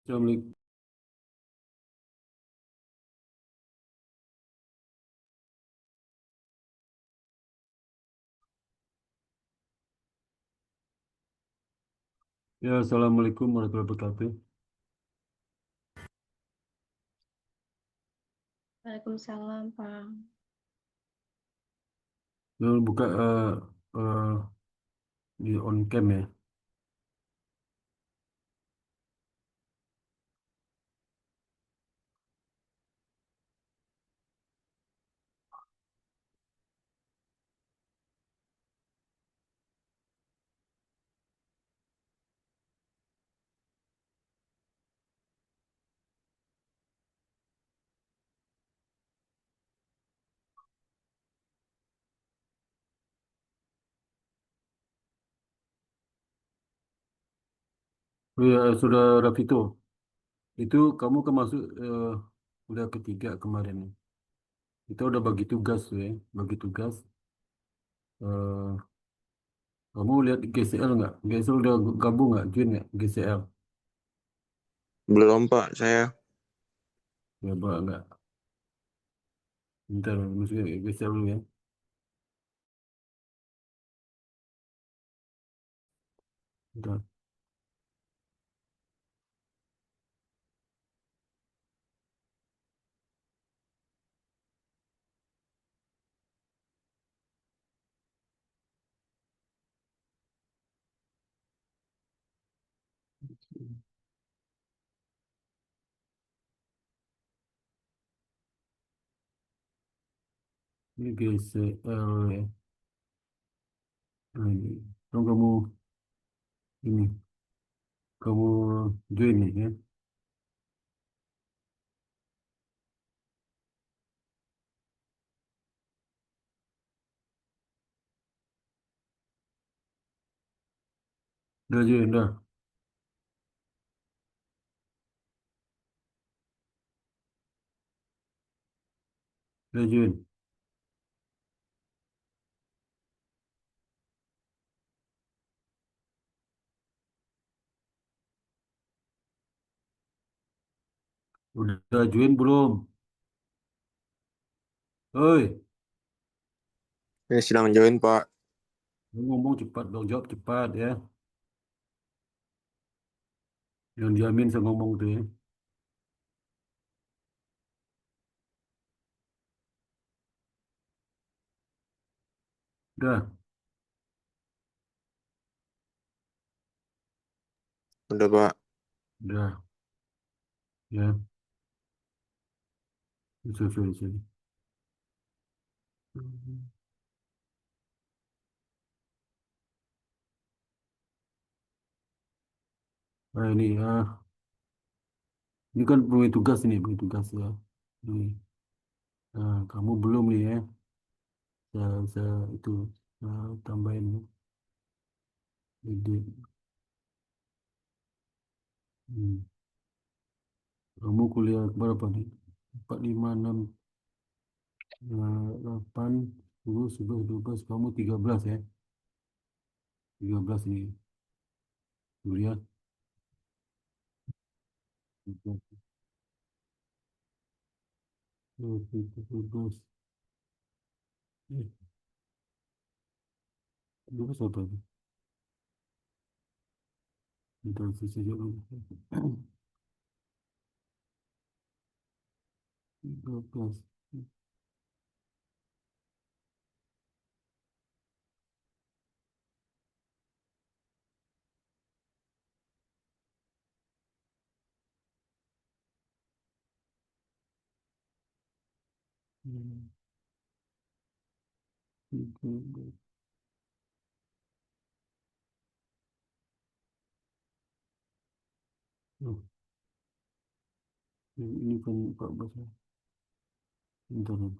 Assalamualaikum. Ya, Assalamualaikum warahmatullahi wabarakatuh. Waalaikumsalam, Pak. Lu buka di on cam ya. Oh ya, Saudara Vito, itu kamu kan masuk udah ketiga kemarin. Kita udah bagi tugas tuh ya, bagi tugas. Eh, Kamu lihat GCL nggak? GCL udah gabung nggak? Join nggak? GCL? Belum Pak, saya Ya, boleh nggak? Bentar, mesti GCL dulu ya. Bentar. Ini GCL ya. Nah, ini. Ini, kamu join nih ya. Udah join, dah. Udah join. Udah join belum? Oi. ini sedang join Pak. Lu ngomong cepat dong, jawab cepat ya. Yang diamin saya ngomong tuh ya. Udah, Udah Pak, udah, ya. Sorry, sorry. Nah ini ya, ini kan punya tugas ini, punya tugas ya. Ini, nah, kamu belum nih ya. Saya itu tambahin ya. Ide. Hmm. Kamu kuliah berapa nih? 4, 5, 6, 8, 10, 11, 12. Kamu 13 ya. 13 nih kuliah. 12. 12 apa itu? Bentar, saya jawab dulu. 13. Hmm, 13. Oh, ini kan 14 ya. Bentar, ya.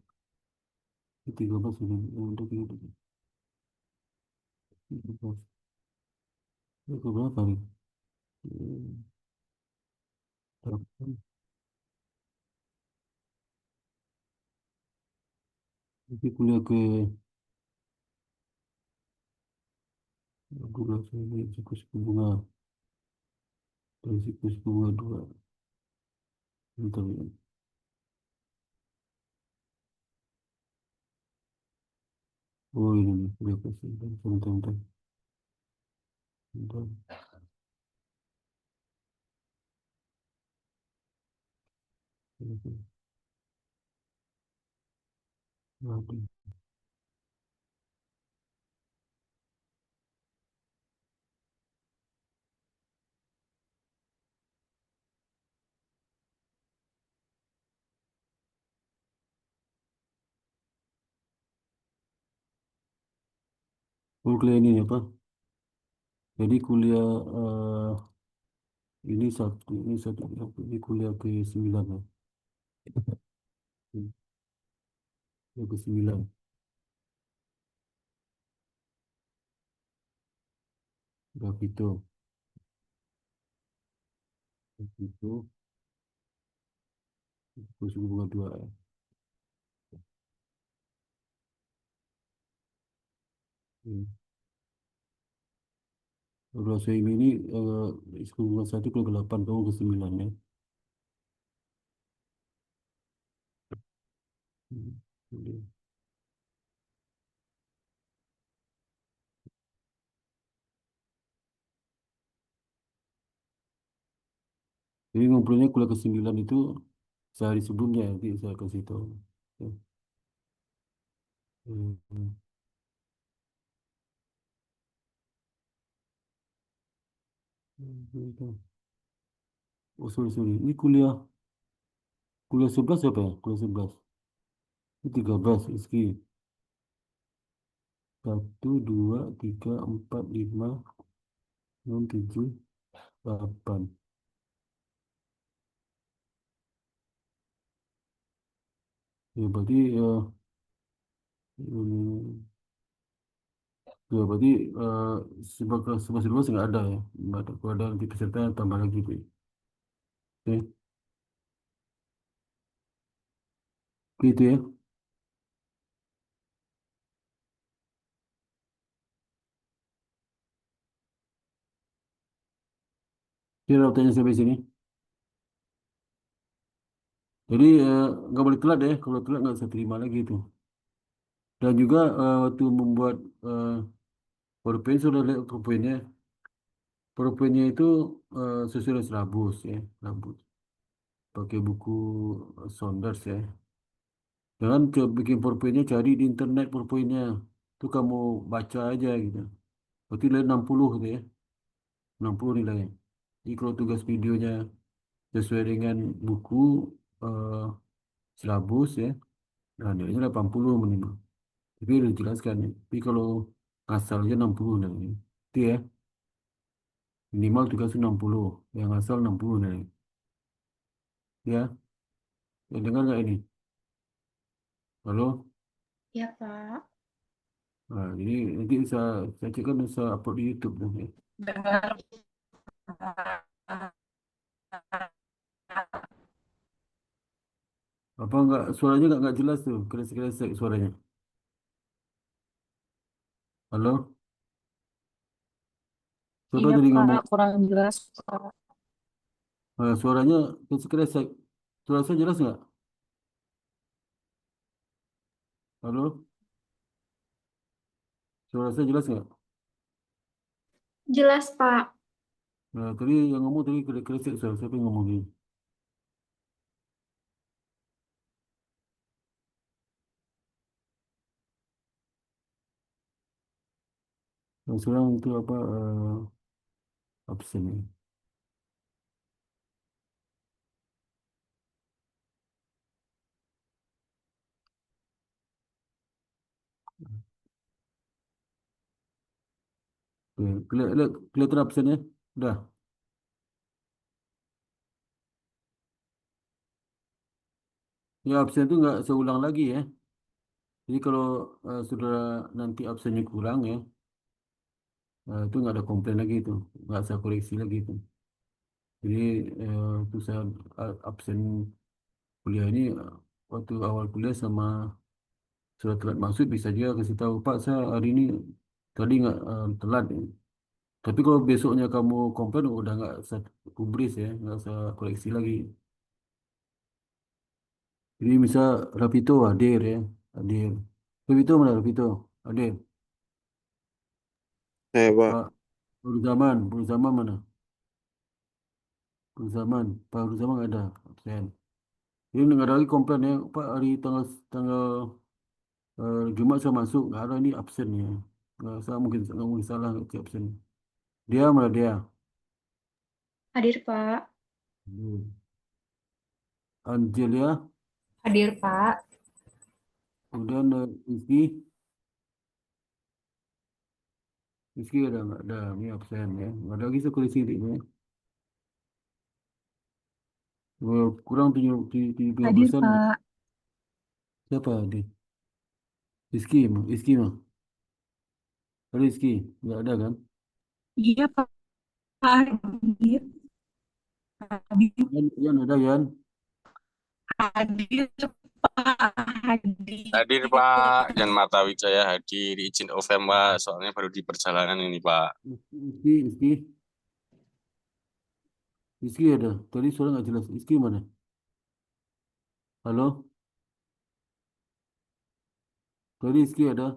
Ini 13 sudah. Udah 13. 13. Ini ke berapa nih? Hmm, 8. Nanti kuliah ke 12 ini suku bunga. Risiko bunga dua. Bentar ya. Oh ini nih, udah kasih. Bentar, bentar, bentar. Bentar. Waduh. Oh, kuliah ini apa? Jadi kuliah ini satu, ini kuliah ke 9 ya. Kuliah ke 9. Gravito. Gravito. Risiko bunga dua ya. Hmm. Kalau saya ini risiko bunga satu ke 8, kamu ke 9 ya. Hmm. Udah. Jadi ngumpulnya kuliah ke 9 itu sehari sebelumnya nanti saya kasih tahu. Ya. Hmm. Hmm. Oh, sorry, sorry. Ini kuliah 11 apa ya? Kuliah 11. Ini 13 rezeki. 1, 2, 3, 4, 5, 6, 7, 8. Ya, berarti ini, ya, berarti sebagai sebelas dua nggak ada ya. Nggak ada. Kalau ada nanti peserta tambah lagi, Pak. Oke, gitu ya. Kira tanya sampai sini. Jadi nggak boleh telat ya. Kalau telat nggak bisa terima lagi itu. Dan juga waktu membuat PowerPoint sudah lihat PowerPointnya. PowerPointnya itu sesuai dengan silabus ya. Silabus. Pakai buku Saunders ya. Jangan bikin PowerPointnya cari di internet PowerPointnya. Itu kamu baca aja gitu. Berarti nilai 60 gitu ya. 60 nilainya. Jadi kalau tugas videonya sesuai dengan buku eh, silabus ya. Nah nilainya 80 minimal. Tapi udah dijelaskan ya. Tapi kalau asalnya 60 nilainya. Itu ya. Minimal tugas 60. Yang asal 60 nilainya. Ya. Ya dengar nggak ini? Halo? Ya, Pak. Nah, ini nanti saya cek kan bisa upload di YouTube nanti. Dengar. Apa enggak suaranya nggak jelas tuh, kresek-kresek suaranya. Halo, coba Iya, jadi ngomong. Pak. Kurang jelas, Pak. Suaranya kresek-kresek. Suara saya jelas nggak? Halo, suara saya jelas nggak? Jelas, Pak. Nah, tadi yang ngomong tadi kresek suara siapa yang ngomong gini? Yang sekarang itu apa absen ya? Oke, kelihatan absennya? Udah. Ya absen itu nggak seulang lagi ya. Jadi kalau sudah nanti absennya kurang ya, itu nggak ada komplain lagi itu, nggak saya koreksi lagi itu. Jadi itu saya absen kuliah ini waktu awal kuliah sama surat telat masuk bisa juga kasih tahu Pak saya hari ini tadi nggak telat ya. Tapi kalau besoknya kamu komplain udah nggak usah kubris ya, nggak usah koleksi lagi. Jadi misal Rapito hadir ya, hadir. Rapito mana Rapito? Hadir. Saya, Pak. Pak Buru Zaman mana? Buru Zaman, Pak Buru Zaman nggak ada, absen. Ini nggak ada lagi komplain ya, Pak hari tanggal tanggal Jumat saya masuk, nggak ada ini absen ya. Nggak mungkin salah nggak absen. Dia mana dia? Hadir, Pak. Hmm. Angelia, Hadir, Pak. kemudian Rizky ada nggak ada, ini absen ya. Nggak ada lagi sekolah ini. Kurang 70 Hadir, 30%. Pak. Siapa di Rizky mah. Rizky nggak ada kan? Iya, Pak. Hadir. Hadir. Yan ada Yan. Hadir, Pak. Hadir Hadir. Pak, Jan Marta Wijaya hadir, izin OVM Pak, soalnya baru di perjalanan ini Pak. Rizky ada. Tadi suara nggak jelas. Rizky mana? Halo? Tadi Rizky ada.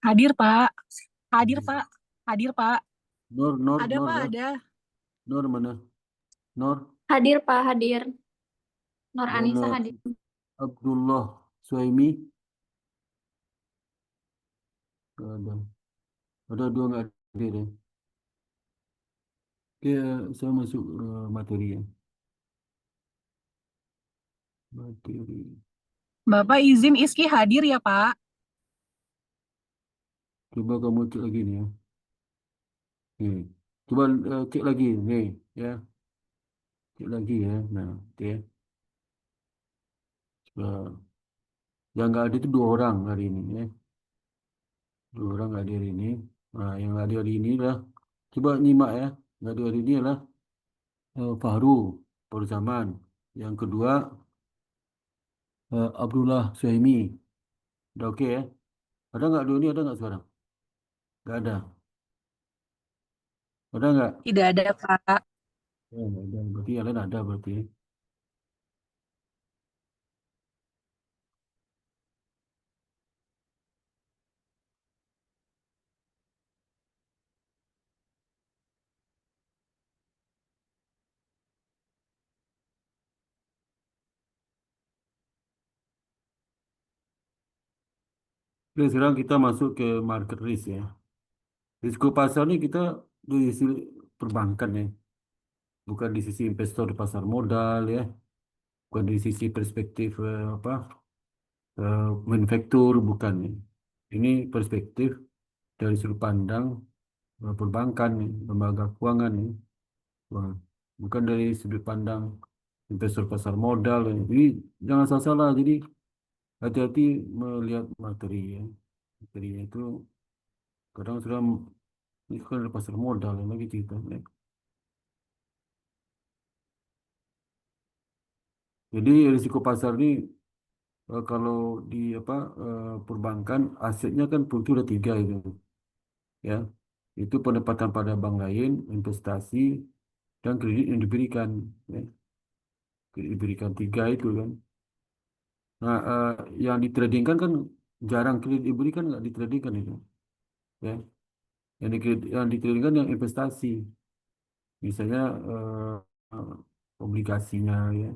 Hadir, Pak. Hadir, Hmm. Pak. Hadir, Pak. Nor Ada, Pak, ya. ada. Nor mana? Nor Hadir Pak, hadir. Nur dan Anissa hadir. Abdullah Suhaimi nggak ada. Ada dua nggak hadir ya. Oke, saya masuk materi ya. Materi. Bapak izin Iski hadir ya, Pak. Coba kamu cek lagi nih ya. Nih. Coba cek lagi nih ya. Cek lagi ya. Nah, oke. Coba. Yang nggak ada itu dua orang hari ini ya. Dua orang nggak hadir ini. Nah, yang nggak hadir hari ini lah. Coba nyimak ya. Nggak hadir hari ini adalah Fahru Zaman. Yang kedua Abdullah Suhaimi. Udah oke ya. Ada nggak dua ini ada nggak sekarang? Nggak ada. Ada nggak? Tidak ada, Pak. Nggak ada. Berarti yang lain ada berarti. Oke, sekarang kita masuk ke market risk ya. Risiko pasar ini kita dari sisi perbankan ya. Bukan di sisi investor di pasar modal ya. Bukan di sisi perspektif manufaktur bukan ya. Ini perspektif dari sudut pandang perbankan nih, lembaga keuangan nih. Wah, bukan dari sudut pandang investor pasar modal ya. Jadi jangan salah-salah. Jadi hati-hati melihat materi ya. Materinya itu kadang sudah ini kan ada pasar modal yang lagi cerita. Ya. Jadi risiko pasar ini kalau di perbankan asetnya kan itu ada tiga itu ya. Itu pendapatan pada bank lain, investasi dan kredit yang diberikan ya. Kredit diberikan tiga itu kan. Nah, yang ditradingkan kan jarang kredit diberikan nggak ditradingkan itu ya. Yang ditradingkan yang investasi, misalnya eh, obligasinya ya.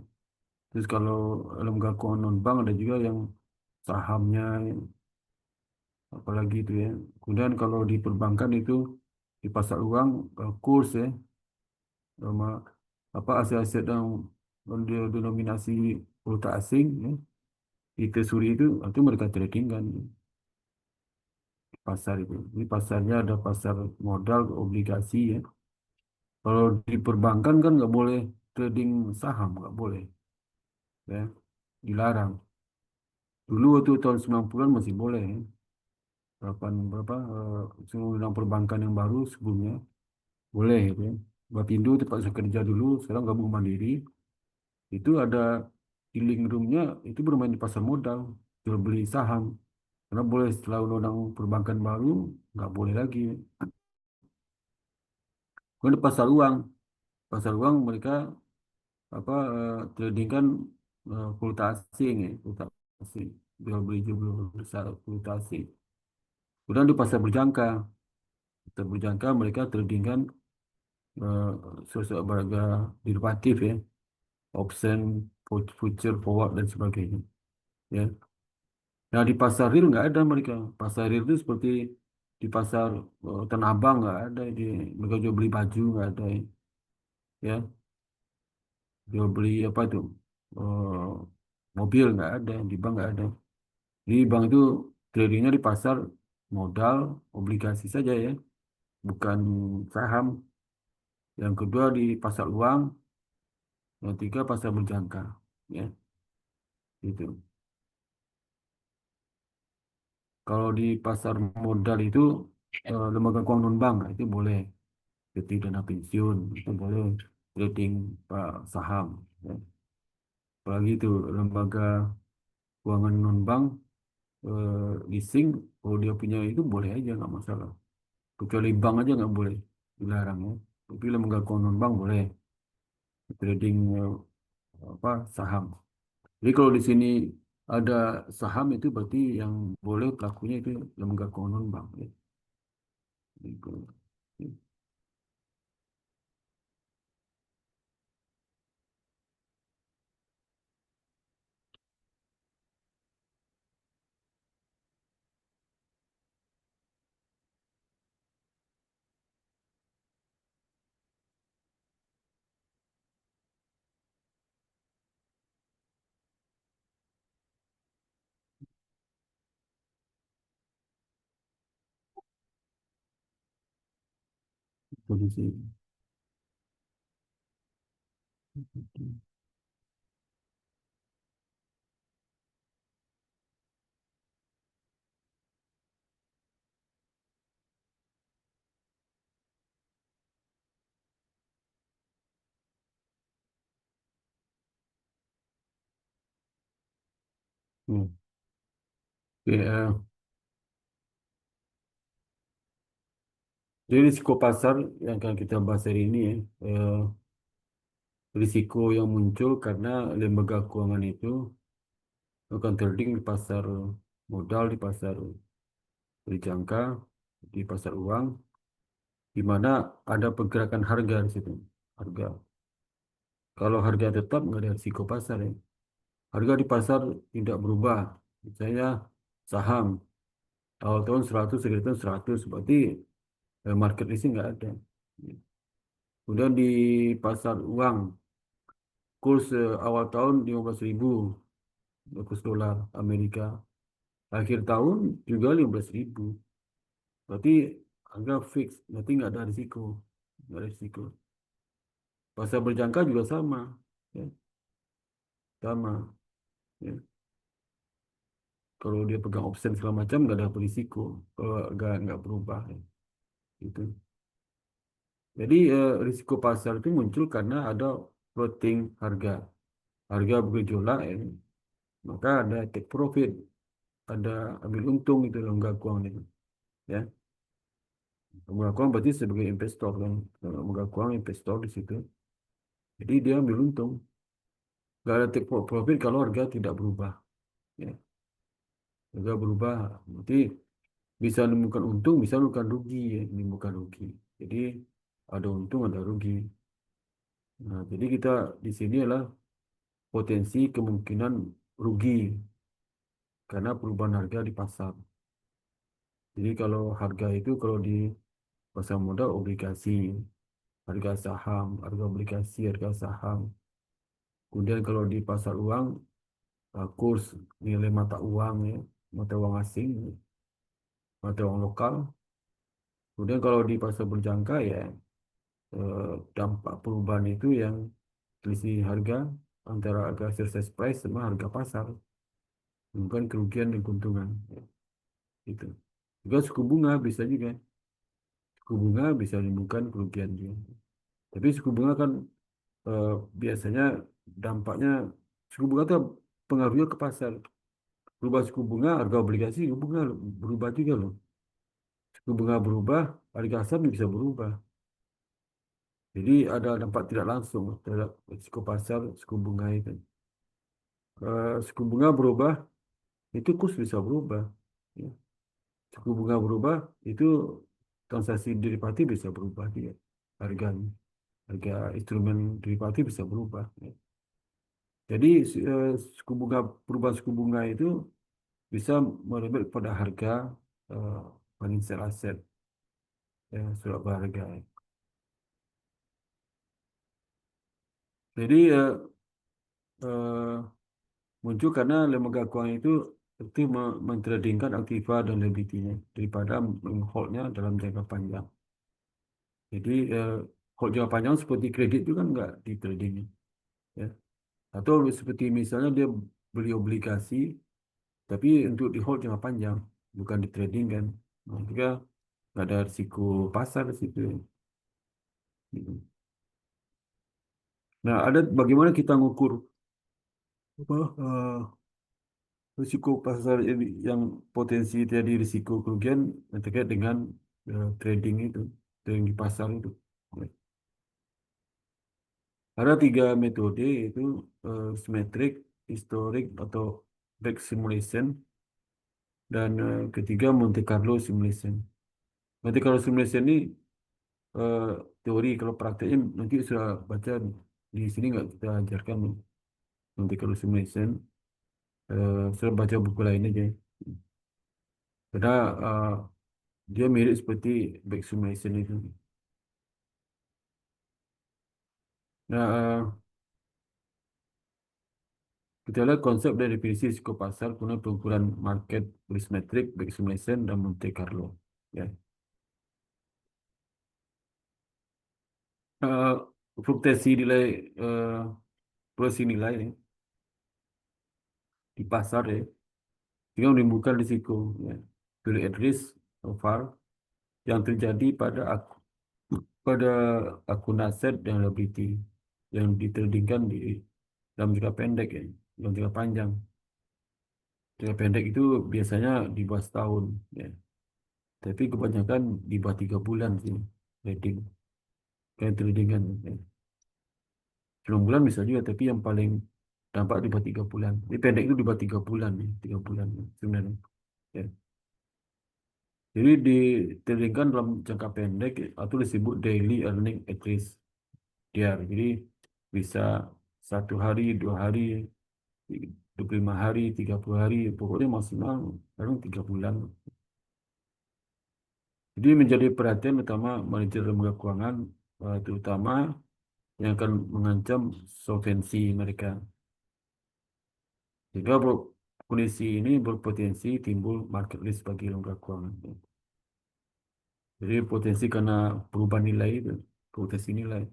Terus kalau lembaga keuangan non bank ada juga yang sahamnya, ya. Apalagi itu ya. Kemudian kalau di perbankan itu di pasar uang kurs ya, sama apa aset-aset yang denominasi valuta asing ya, di treasury itu mereka trading kan pasar itu. Ini pasarnya ada pasar modal, obligasi ya. Kalau di perbankan kan nggak boleh trading saham, nggak boleh ya, dilarang. Dulu waktu tahun 90-an masih boleh ya. Berapa undang perbankan yang baru sebelumnya boleh gitu ya. Bapindo tempat saya kerja dulu, sekarang gabung Mandiri, itu ada dealing roomnya itu bermain di pasar modal, jual beli saham. Karena boleh setelah undang-undang perbankan baru nggak boleh lagi. Kemudian pasar uang mereka apa trading kan valuta asing ya, valuta asing, jual beli jual besar valuta asing. Kemudian di pasar berjangka mereka trading kan eh, sesuatu harga derivatif ya, option, future, forward dan sebagainya. Ya. Nah di pasar real nggak ada mereka. Pasar real itu seperti di pasar Tanah Abang nggak ada, di mereka jual beli baju nggak ada ya, jual beli apa tuh eh, mobil nggak ada, di bank nggak ada. Di bank itu tradingnya di pasar modal, obligasi saja ya, bukan saham. Yang kedua di pasar uang, yang ketiga pasar berjangka ya itu. Kalau di pasar modal itu lembaga keuangan non bank itu boleh, seperti dana pensiun itu boleh, trading saham ya. Apalagi itu lembaga keuangan non bank leasing, kalau dia punya itu boleh aja nggak masalah. Kecuali bank aja nggak boleh, dilarang ya. Tapi lembaga keuangan non bank boleh trading apa saham. Jadi kalau di sini ada saham itu berarti yang boleh pelakunya itu lembaga keuangan non bank ya. Gitu. Kondisi. Hmm. Oke, jadi risiko pasar yang akan kita bahas hari ini ya, risiko yang muncul karena lembaga keuangan itu akan trading di pasar modal, di pasar berjangka, di pasar uang, di mana ada pergerakan harga di situ. Harga. Kalau harga tetap nggak ada risiko pasar ya. Harga di pasar tidak berubah. Misalnya saham awal tahun 100, sekitar tahun 100, berarti market risk nggak ada. Kemudian di pasar uang, kurs awal tahun 15.000, kurs dolar Amerika. Akhir tahun juga 15.000. Berarti harga fix, berarti nggak ada risiko. Nggak ada risiko. Pasar berjangka juga sama. Ya, sama. Ya. Kalau dia pegang option segala macam, nggak ada risiko. Kalau nggak berubah. Ya. Gitu. Jadi risiko pasar itu muncul karena ada floating harga. Harga bergejolak, ya. Maka ada take profit, ada ambil untung itu lembaga keuangan itu. Ya. Lembaga keuangan berarti sebagai investor kan. Lembaga keuangan investor di situ. Jadi dia ambil untung. Nggak ada take profit kalau harga tidak berubah. Ya. Harga berubah, berarti bisa menemukan untung, bisa menemukan rugi, ya. Menemukan rugi. Jadi ada untung, ada rugi. Nah, jadi kita di sini adalah potensi kemungkinan rugi karena perubahan harga di pasar. Jadi kalau harga itu kalau di pasar modal obligasi, harga saham, harga obligasi, harga saham. Kemudian kalau di pasar uang, kurs nilai mata uang ya, mata uang asing, mata uang lokal. Kemudian kalau di pasar berjangka ya dampak perubahan itu yang selisih harga antara harga sales price sama harga pasar, bukan kerugian dan keuntungan. Ya, itu. Juga suku bunga bisa juga. Suku bunga bisa menimbulkan kerugian juga. Tapi suku bunga kan eh, biasanya dampaknya suku bunga itu pengaruhnya ke pasar. Berubah suku bunga, harga obligasi suku bunga berubah juga loh. Suku bunga berubah, harga saham bisa berubah. Jadi ada dampak tidak langsung terhadap risiko pasar suku bunga itu. Suku bunga berubah, itu kurs bisa berubah. Ya. Suku bunga berubah, itu transaksi derivatif bisa berubah juga. Harganya, harga instrumen derivatif bisa berubah. Ya. Jadi suku bunga perubahan suku bunga itu bisa merembet pada harga eh, financial asset, ya, surat berharga. Jadi eh, muncul karena lembaga keuangan itu mentradingkan aktiva dan liability-nya daripada mengholdnya dalam jangka panjang. Jadi hold jangka panjang seperti kredit itu kan nggak di trading, ya. Atau seperti misalnya dia beli obligasi, tapi untuk di hold jangka panjang, bukan di trading kan. Nah, juga nggak ada risiko pasar di situ. Gitu. Nah, ada bagaimana kita ngukur apa risiko pasar ini yang potensi terjadi risiko kerugian yang terkait dengan trading itu, trading di pasar itu. Ada 3 metode yaitu symmetric, historic atau back simulation dan ketiga Monte Carlo simulation. Monte Carlo simulation ini eh, teori, kalau prakteknya nanti sudah baca di sini nggak kita ajarkan Monte Carlo simulation. Sudah baca buku lain aja. Karena dia mirip seperti back simulation itu. Nah, kita lihat konsep dan definisi risiko pasar guna pengukuran market risk metric, back simulation, dan Monte Carlo. Ya. Eh, Fluktuasi nilai fluktuasi nilai ya, di pasar ya, sehingga menimbulkan risiko ya, value at risk VaR yang terjadi pada akun aset dan liability yang ditradingkan di dalam jangka pendek ya, dalam jangka panjang. Jangka pendek itu biasanya di bawah setahun ya, tapi kebanyakan di bawah 3 bulan sih trading, kayak trading kan. Ya. 9 bulan bisa juga, tapi yang paling dampak di bawah 3 bulan. Ini pendek itu di bawah 3 bulan ya, 3 bulan ya, sebenarnya. Ya. Jadi ditradingkan dalam jangka pendek atau disebut daily earning at risk DR. Jadi bisa 1 hari, 2 hari, 25 hari, 30 hari, pokoknya maksimal kadang 3 bulan. Jadi menjadi perhatian utama manajer lembaga keuangan, terutama yang akan mengancam solvensi mereka. Jika kondisi ini berpotensi timbul market risk bagi lembaga keuangan. Jadi potensi karena perubahan nilai itu, potensi nilai.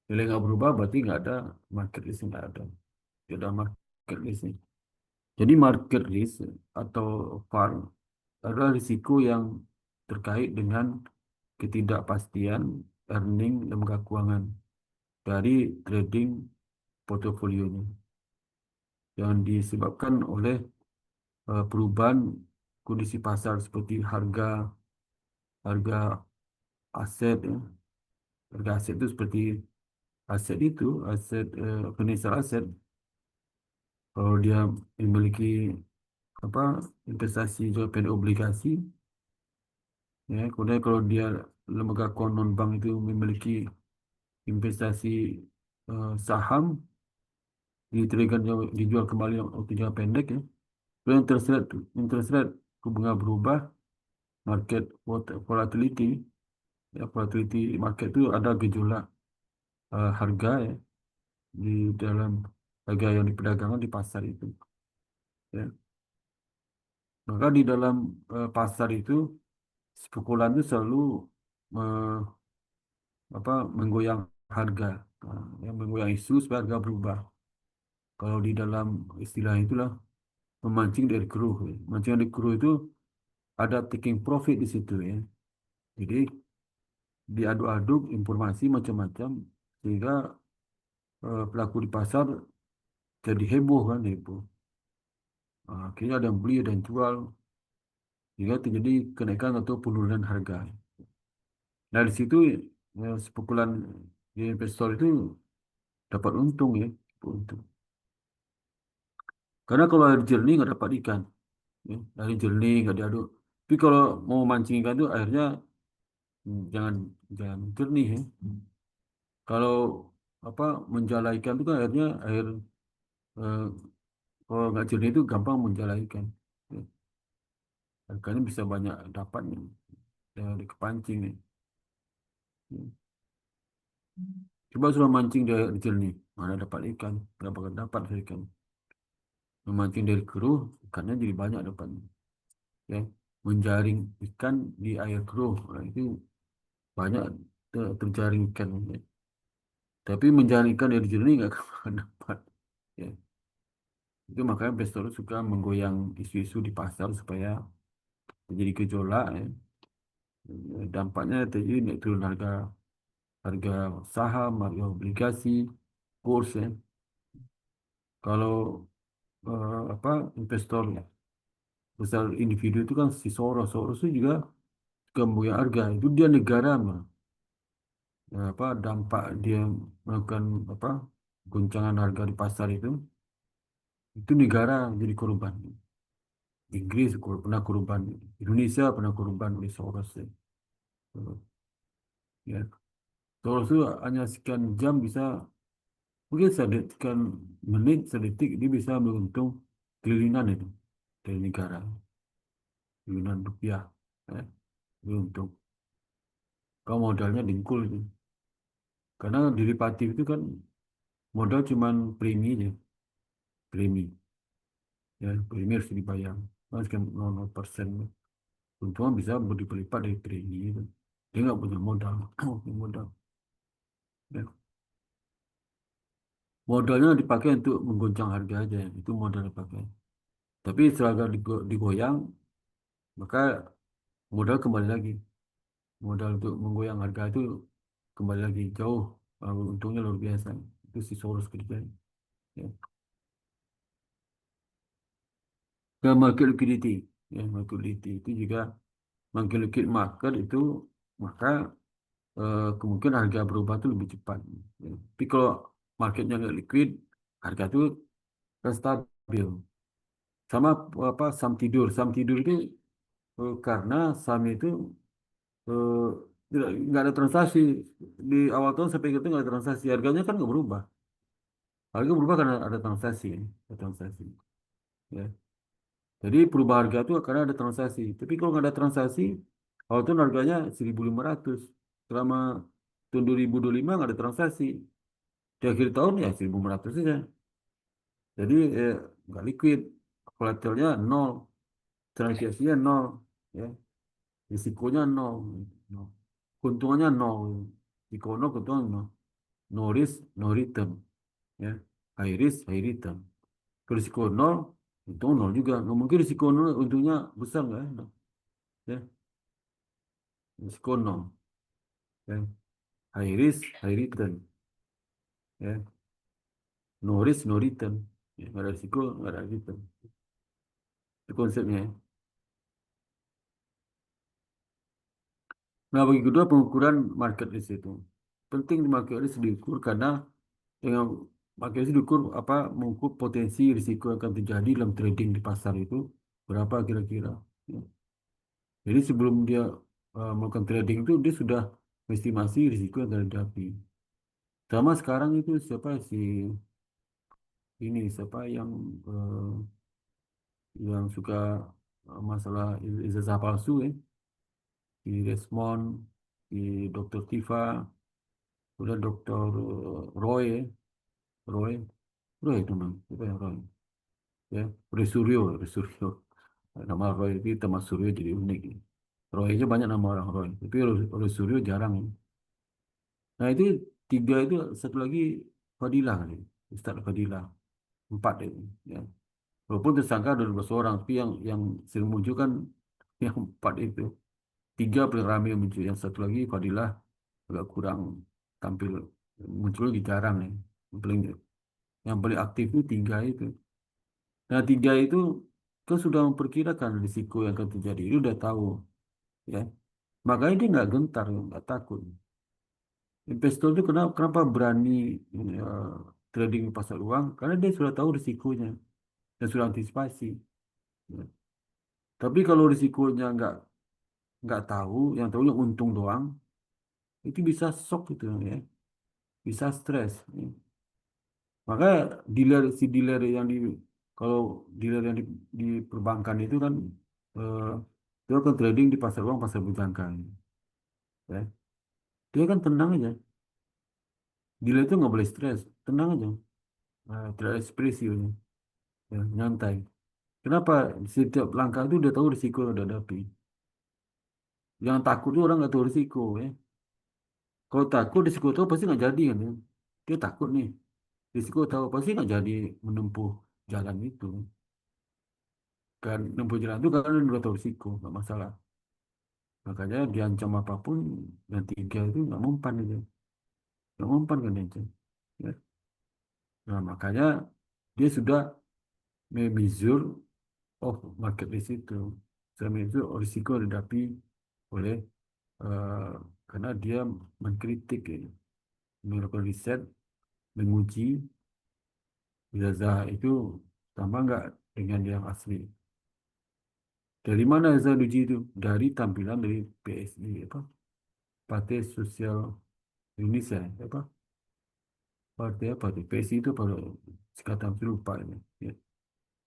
Nilai nggak berubah berarti nggak ada market risk, nggak ada. Tidak ada market risk. Jadi market risk atau VaR adalah risiko yang terkait dengan ketidakpastian earning lembaga keuangan dari trading portofolionya yang disebabkan oleh perubahan kondisi pasar seperti harga harga aset ya. Harga aset itu seperti aset financial aset, kalau dia memiliki apa investasi jual pendek obligasi ya, kemudian kalau dia lembaga keuangan non bank itu memiliki investasi saham dijual kembali waktu jangka pendek ya. Kalau interest rate bunga berubah, market volatility ya, volatility market itu ada gejolak harga ya di dalam harga yang diperdagangkan di pasar itu ya. Maka di dalam pasar itu spekulan itu selalu eh, menggoyang harga, yang menggoyang isu supaya harga berubah. Kalau di dalam istilah itulah memancing dari keruh. Ya. Mancing dari keruh itu ada taking profit di situ ya. Jadi diaduk-aduk informasi macam-macam sehingga pelaku di pasar jadi heboh kan, heboh. Akhirnya ada yang beli, ada yang jual, sehingga terjadi kenaikan atau penurunan harga. Nah, di situ spekulan Jadi investor itu dapat untung ya, untung. Karena kalau air jernih nggak dapat ikan, ya. Air jernih nggak diaduk. Tapi kalau mau mancing ikan tuh airnya jangan jangan jernih ya. Kalau apa menjala ikan itu kan airnya air eh, kalau nggak jernih itu gampang menjala ikan. Ya. Ikannya bisa banyak dapat nih dari kepancing nih. Ya. Coba suruh mancing dari air jernih, mana dapat ikan, nggak bakal dapat ikan. Memancing dari keruh, ikannya jadi banyak dapatnya. Ya, menjaring ikan di air keruh, nah, itu banyak terjaring ikan. Ya. Tapi menjaring ikan dari jernih nggak akan dapat. Ya. Itu makanya investor suka menggoyang isu-isu di pasar supaya terjadi gejolak. Ya. Dampaknya terjadi naik turun harga harga saham, harga obligasi, kurs. Ya. Kalau apa investor besar individu itu kan si Soros, Soros itu juga suka harga. Itu dia negara mah. Apa dampak dia melakukan apa goncangan harga di pasar itu negara jadi korban. Inggris pernah korban, Indonesia pernah korban oleh Soros ya. Ya. Soros itu hanya sekian jam bisa mungkin sekian menit sedetik dia bisa beruntung triliunan itu dari negara, triliunan rupiah ya, beruntung. Kalau modalnya dengkul itu. Karena derivatif itu kan modal cuman premi aja, premi. Ya, premi harus dibayar. Nah, sekian 0,0%. Keuntungan bisa berlipat dari premi itu. Dia nggak punya modal. Punya modal. Ya. Modalnya dipakai untuk menggoncang harga aja. Itu modal dipakai. Tapi setelah digoyang, maka modal kembali lagi. Modal untuk menggoyang harga itu kembali lagi jauh. Untungnya luar biasa. Itu si Soros kerja. Ya. Ke market liquidity. Ya, market liquidity itu juga makin liquid market itu maka kemungkinan harga berubah itu lebih cepat. Ya. Tapi kalau marketnya nggak liquid, harga itu kan stabil. Sama apa saham tidur itu karena saham itu eh, nggak ada transaksi di awal tahun sampai itu nggak ada transaksi, harganya kan nggak berubah. Harga berubah karena ada transaksi, ya. Ada transaksi. Ya. Jadi perubahan harga itu karena ada transaksi. Tapi kalau nggak ada transaksi, awal tahun harganya 1.500. Selama tahun 2025 nggak ada transaksi. Di akhir tahun ya 1.500 saja. Jadi nggak liquid, volatilnya nol, transaksinya nol, ya, risikonya nol, nol. Keuntungannya nol, risiko nol, keuntungan nol, no risk, no return, ya, high risk, high return. Kalau risiko nol, untung nol juga. Nggak mungkin risiko nol, untungnya besar nggak? No. Ya, risiko nol, ya, high risk, high return, ya, no risk, no return, ya, nggak ada risiko, nggak ada return. Itu konsepnya. Ya. Nah, bagi kedua pengukuran market risk itu penting di market risk diukur karena dengan market risk diukur apa mengukur potensi risiko yang akan terjadi dalam trading di pasar itu berapa kira-kira. Ya. Jadi sebelum dia melakukan trading itu dia sudah estimasi risiko yang akan dihadapi. Sama sekarang itu siapa sih ini siapa yang suka masalah ijazah palsu ya di Desmond, di Dr. Tifa, udah Dr. Roy ya. Roy, Roy itu namanya, siapa ya Roy? Ya, Roy Suryo, Roy Suryo. Nama Roy itu sama Suryo jadi unik. Ya. Roy aja banyak nama orang Roy, tapi Roy Suryo jarang. Ya. Nah itu tiga itu satu lagi Fadilah kali, Ustaz Fadilah, empat itu. Ya. Walaupun tersangka ada 12 orang, tapi yang sering muncul kan yang empat itu. Tiga paling ramai yang muncul, yang satu lagi Fadilah agak kurang tampil muncul lagi jarang ya. Yang paling aktif itu tiga itu. Nah, tiga itu kan sudah memperkirakan risiko yang akan terjadi. Dia udah tahu, ya. Makanya dia nggak gentar, nggak takut. Investor itu kenapa berani eh, trading di pasar uang? Karena dia sudah tahu risikonya dan sudah antisipasi. Ya. Tapi kalau risikonya nggak tahu, yang tahu yang untung doang, itu bisa shock gitu ya, bisa stres. Ya. Maka si dealer yang kalau dealer yang di perbankan itu kan eh, dia akan trading di pasar uang, pasar berjangka. Ya. Dia kan tenang aja. Dealer itu nggak boleh stres, tenang aja. Tidak ada ekspresi, ya, nyantai. Kenapa? Setiap langkah itu udah tahu risiko yang udah hadapi. Yang takut itu orang nggak tahu risiko, ya. Kalau takut risiko tahu pasti nggak jadi kan, ya. Dia takut nih, risiko tahu pasti nggak jadi menempuh jalan itu. Kan menempuh jalan itu karena dia udah tahu risiko, nggak masalah. Makanya diancam apapun yang tiga itu nggak mempan itu, nggak mempan kan itu. Ya. Nah makanya dia sudah memisur market risk itu, sudah memisur risiko yang dihadapi oleh eh, karena dia mengkritik, ya, melakukan riset, menguji ijazah itu sama nggak dengan yang asli. Dari mana ijazah uji itu? Dari tampilan dari PSI, apa? Partai Sosial Indonesia, apa? Partai apa tuh? PSI itu pada sekatan saya lupa ini. Ya.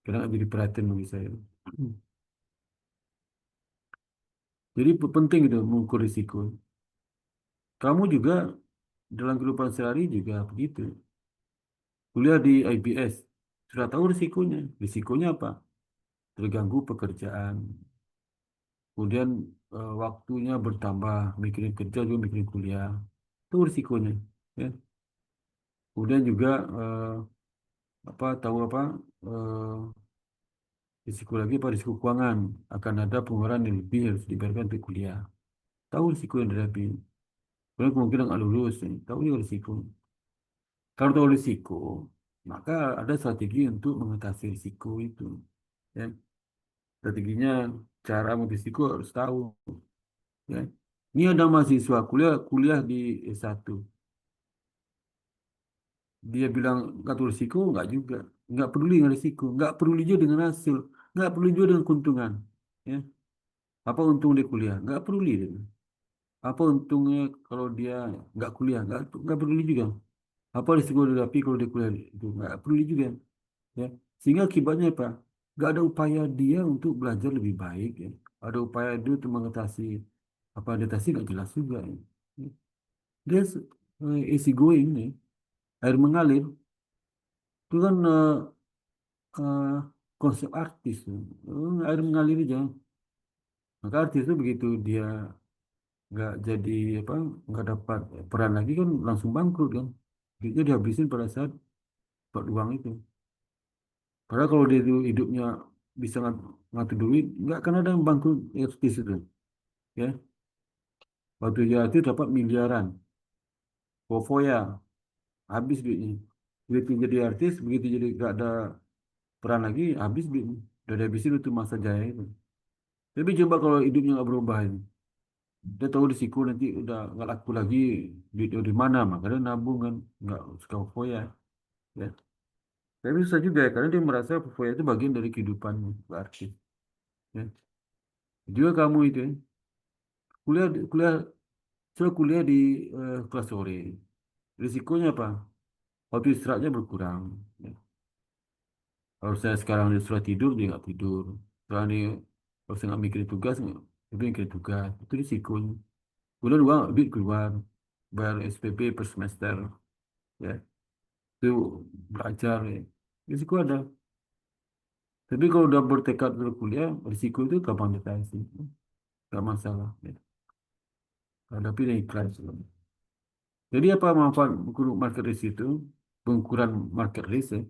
Karena nggak jadi perhatian bagi saya. Jadi penting itu mengukur risiko. Kamu juga dalam kehidupan sehari juga begitu. Kuliah di IBS, sudah tahu risikonya. Risikonya apa? Terganggu pekerjaan. Kemudian waktunya bertambah, mikirin kerja juga mikirin kuliah. Itu risikonya. Ya. Kemudian juga tahu apa eh, risiko lagi apa risiko keuangan akan ada pengeluaran yang lebih harus dibayarkan untuk kuliah. Tahu risiko yang dihadapi. Kemudian kemungkinan nggak lulus, ya. Tahu juga risiko. Kalau tahu risiko, maka ada strategi untuk mengatasi risiko itu. Ya. Strateginya, cara mengatasi risiko harus tahu. Ya. Ini ada mahasiswa kuliah kuliah di S1. Dia bilang nggak tahu risiko, nggak juga. Nggak peduli dengan risiko, nggak peduli juga dengan hasil, nggak peduli juga dengan keuntungan. Ya. Apa untung dia kuliah? Nggak peduli dia. Apa untungnya kalau dia nggak kuliah? Nggak peduli juga. Apa risiko dia hadapi kalau dia kuliah? Itu nggak peduli juga. Ya. Sehingga akibatnya apa? Nggak ada upaya dia untuk belajar lebih baik. Ya. Ada upaya dia untuk mengatasi apa yang dia atasi nggak jelas juga. Ya. Dia easy going, ya. Air mengalir. Itu kan eh, konsep artis, ya. Air mengalir aja. Maka artis itu begitu dia nggak jadi apa nggak dapat peran lagi kan langsung bangkrut kan. Duitnya dihabisin pada saat dapat uang itu. Padahal kalau dia itu hidupnya bisa ngatur duit, nggak akan ada yang bangkrut artis itu. Ya, waktu dia itu dapat miliaran, foya, habis duitnya. Begitu jadi artis, begitu jadi nggak ada peran lagi, habis duitnya. Udah dihabisin itu masa jaya itu. Tapi coba kalau hidupnya nggak berubah ini. Dia tahu risiko nanti udah nggak laku lagi, duit dari mana, makanya nabung kan, nggak suka foya. Ya. Tapi susah juga ya, karena dia merasa foya itu bagian dari kehidupan berarti. Ya. Juga kamu itu ya, kuliah kuliah saya kuliah di kelas sore. Risikonya apa? Waktu istirahatnya berkurang. Ya. Kalau saya sekarang sudah tidur, dia nggak tidur. Sekarang ini kalau saya nggak mikirin tugas, tapi mikirin tugas. Itu risikonya. Kemudian uang duit keluar, bayar SPP per semester. Ya. Itu belajar. Ya. Risiko ada. Tapi kalau udah bertekad untuk kuliah, risiko itu gampang deteksi. Gak masalah. Ya. Hadapi dengan ikhlas. Jadi apa manfaat ukur market risk itu? Pengukuran market risk, ya.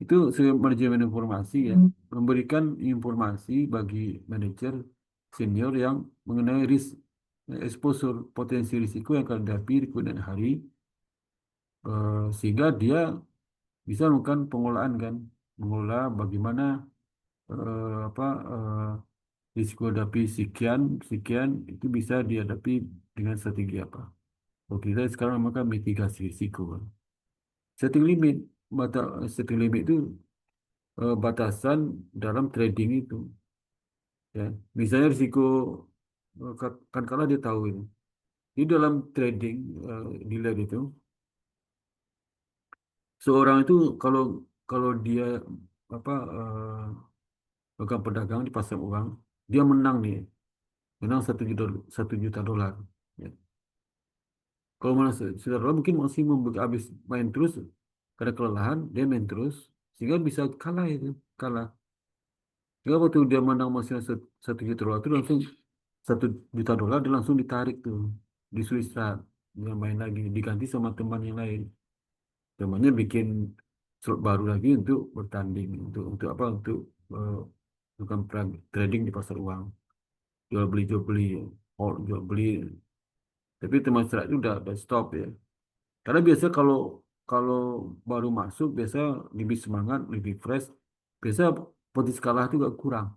Itu manajemen informasi, ya. Memberikan informasi bagi manajer senior yang mengenai risk, exposure, potensi risiko yang akan dihadapi di kemudian hari, sehingga dia bisa melakukan pengelolaan kan, mengelola bagaimana apa risiko hadapi sekian sekian itu bisa dihadapi dengan strategi apa. Kalau kita sekarang makan mitigasi risiko. Setting limit, setting limit itu batasan dalam trading itu. Ya, misalnya risiko kan kalau dia tahu ini. Di dalam trading dealer itu, seorang itu kalau kalau dia apa pegang pedagang di pasar uang, dia menang nih, menang 1 juta dolar. Ya. Kalau mana saudara mungkin masih habis main terus karena kelelahan, dia main terus sehingga bisa kalah itu, kalah. Sehingga waktu dia menang masih 1 juta dolar itu langsung 1 juta dolar dia langsung ditarik tuh di Swiss saat dia main lagi diganti sama teman yang lain. Temannya bikin slot baru lagi untuk bertanding untuk apa untuk eh, bukan trading di pasar uang jual beli hold jual beli tapi teman serat itu udah stop ya. Karena biasa kalau kalau baru masuk biasa lebih semangat, lebih fresh. Biasa potensi kalah itu gak kurang.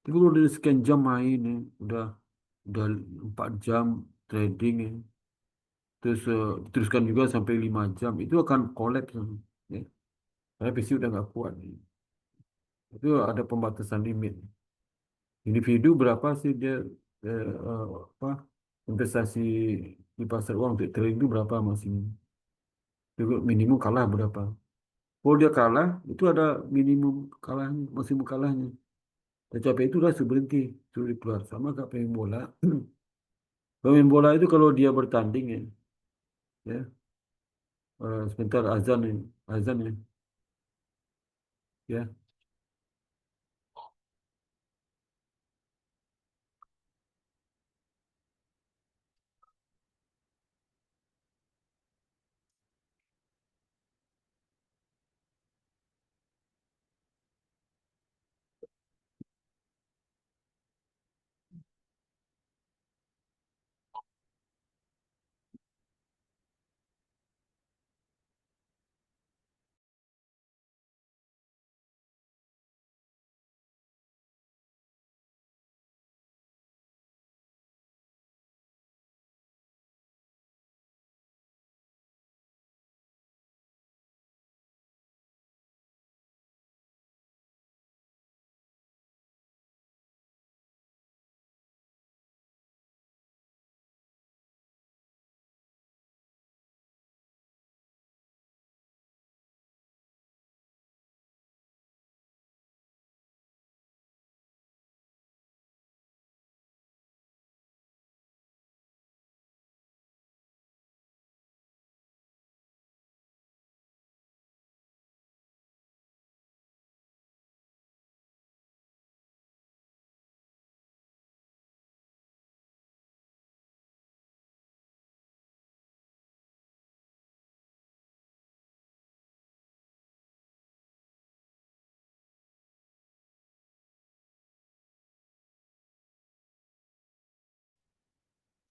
Tapi kalau udah sekian jam main ya, udah 4 jam trading ya. Terus diteruskan juga sampai 5 jam itu akan collapse ya. Karena PC udah nggak kuat. Ya. Itu ada pembatasan limit. Individu berapa sih dia apa investasi di pasar uang untuk trading itu berapa masih juga minimum kalah berapa. Kalau dia kalah, itu ada minimum kalahnya, maksimum kalahnya. Tercapai itu udah berhenti, sudah keluar. Sama kayak pemain bola. Pemain bola itu kalau dia bertanding ya sebentar azan ya.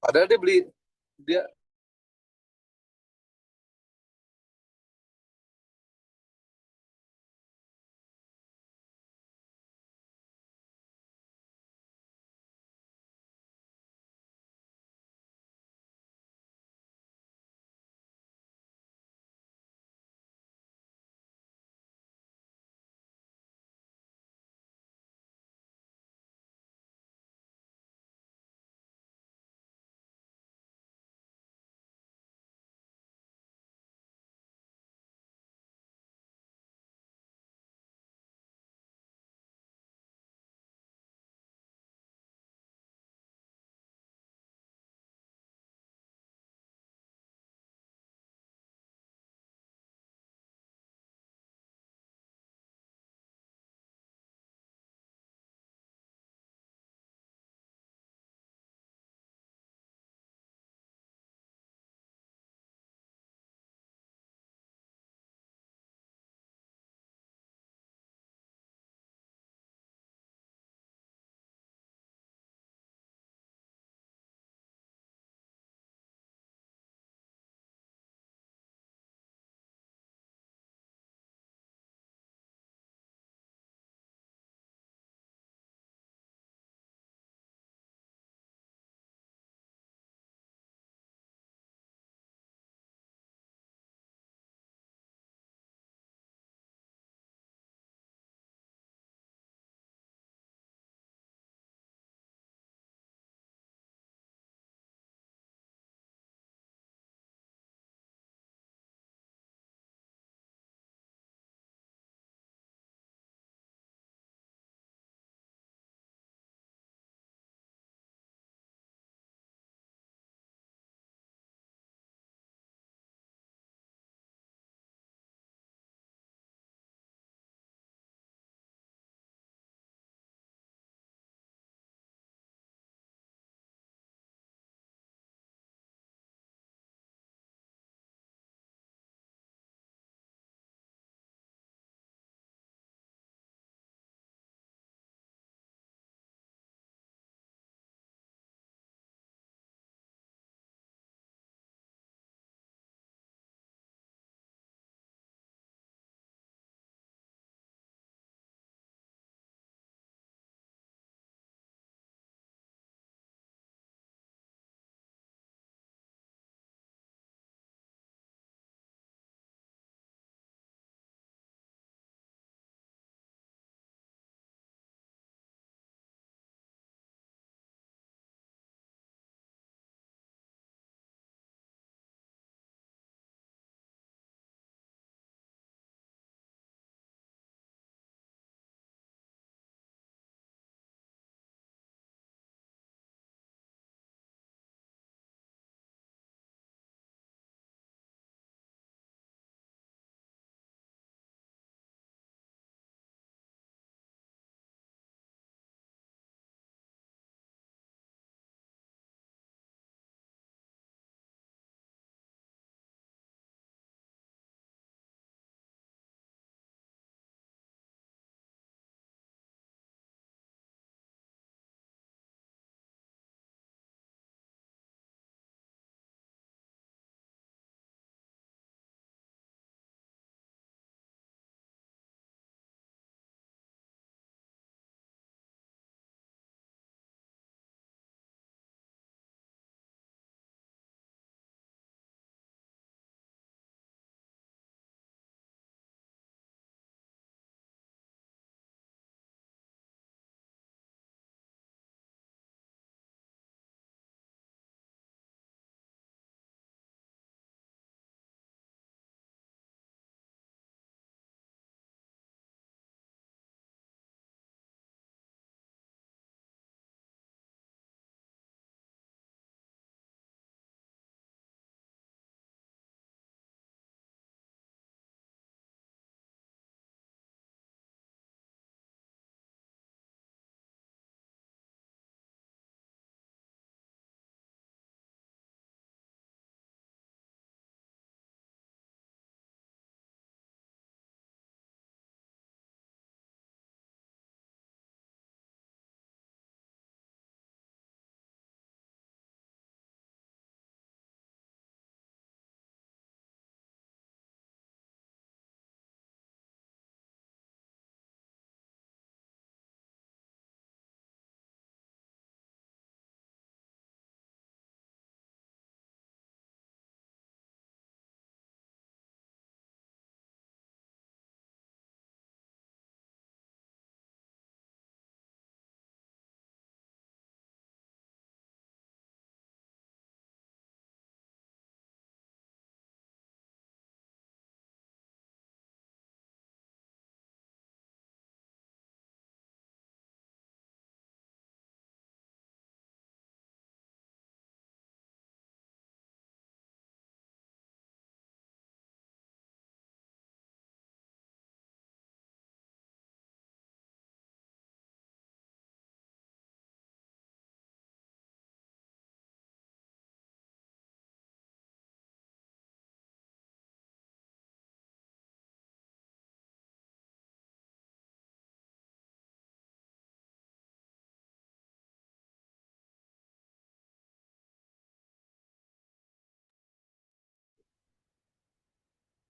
Padahal dia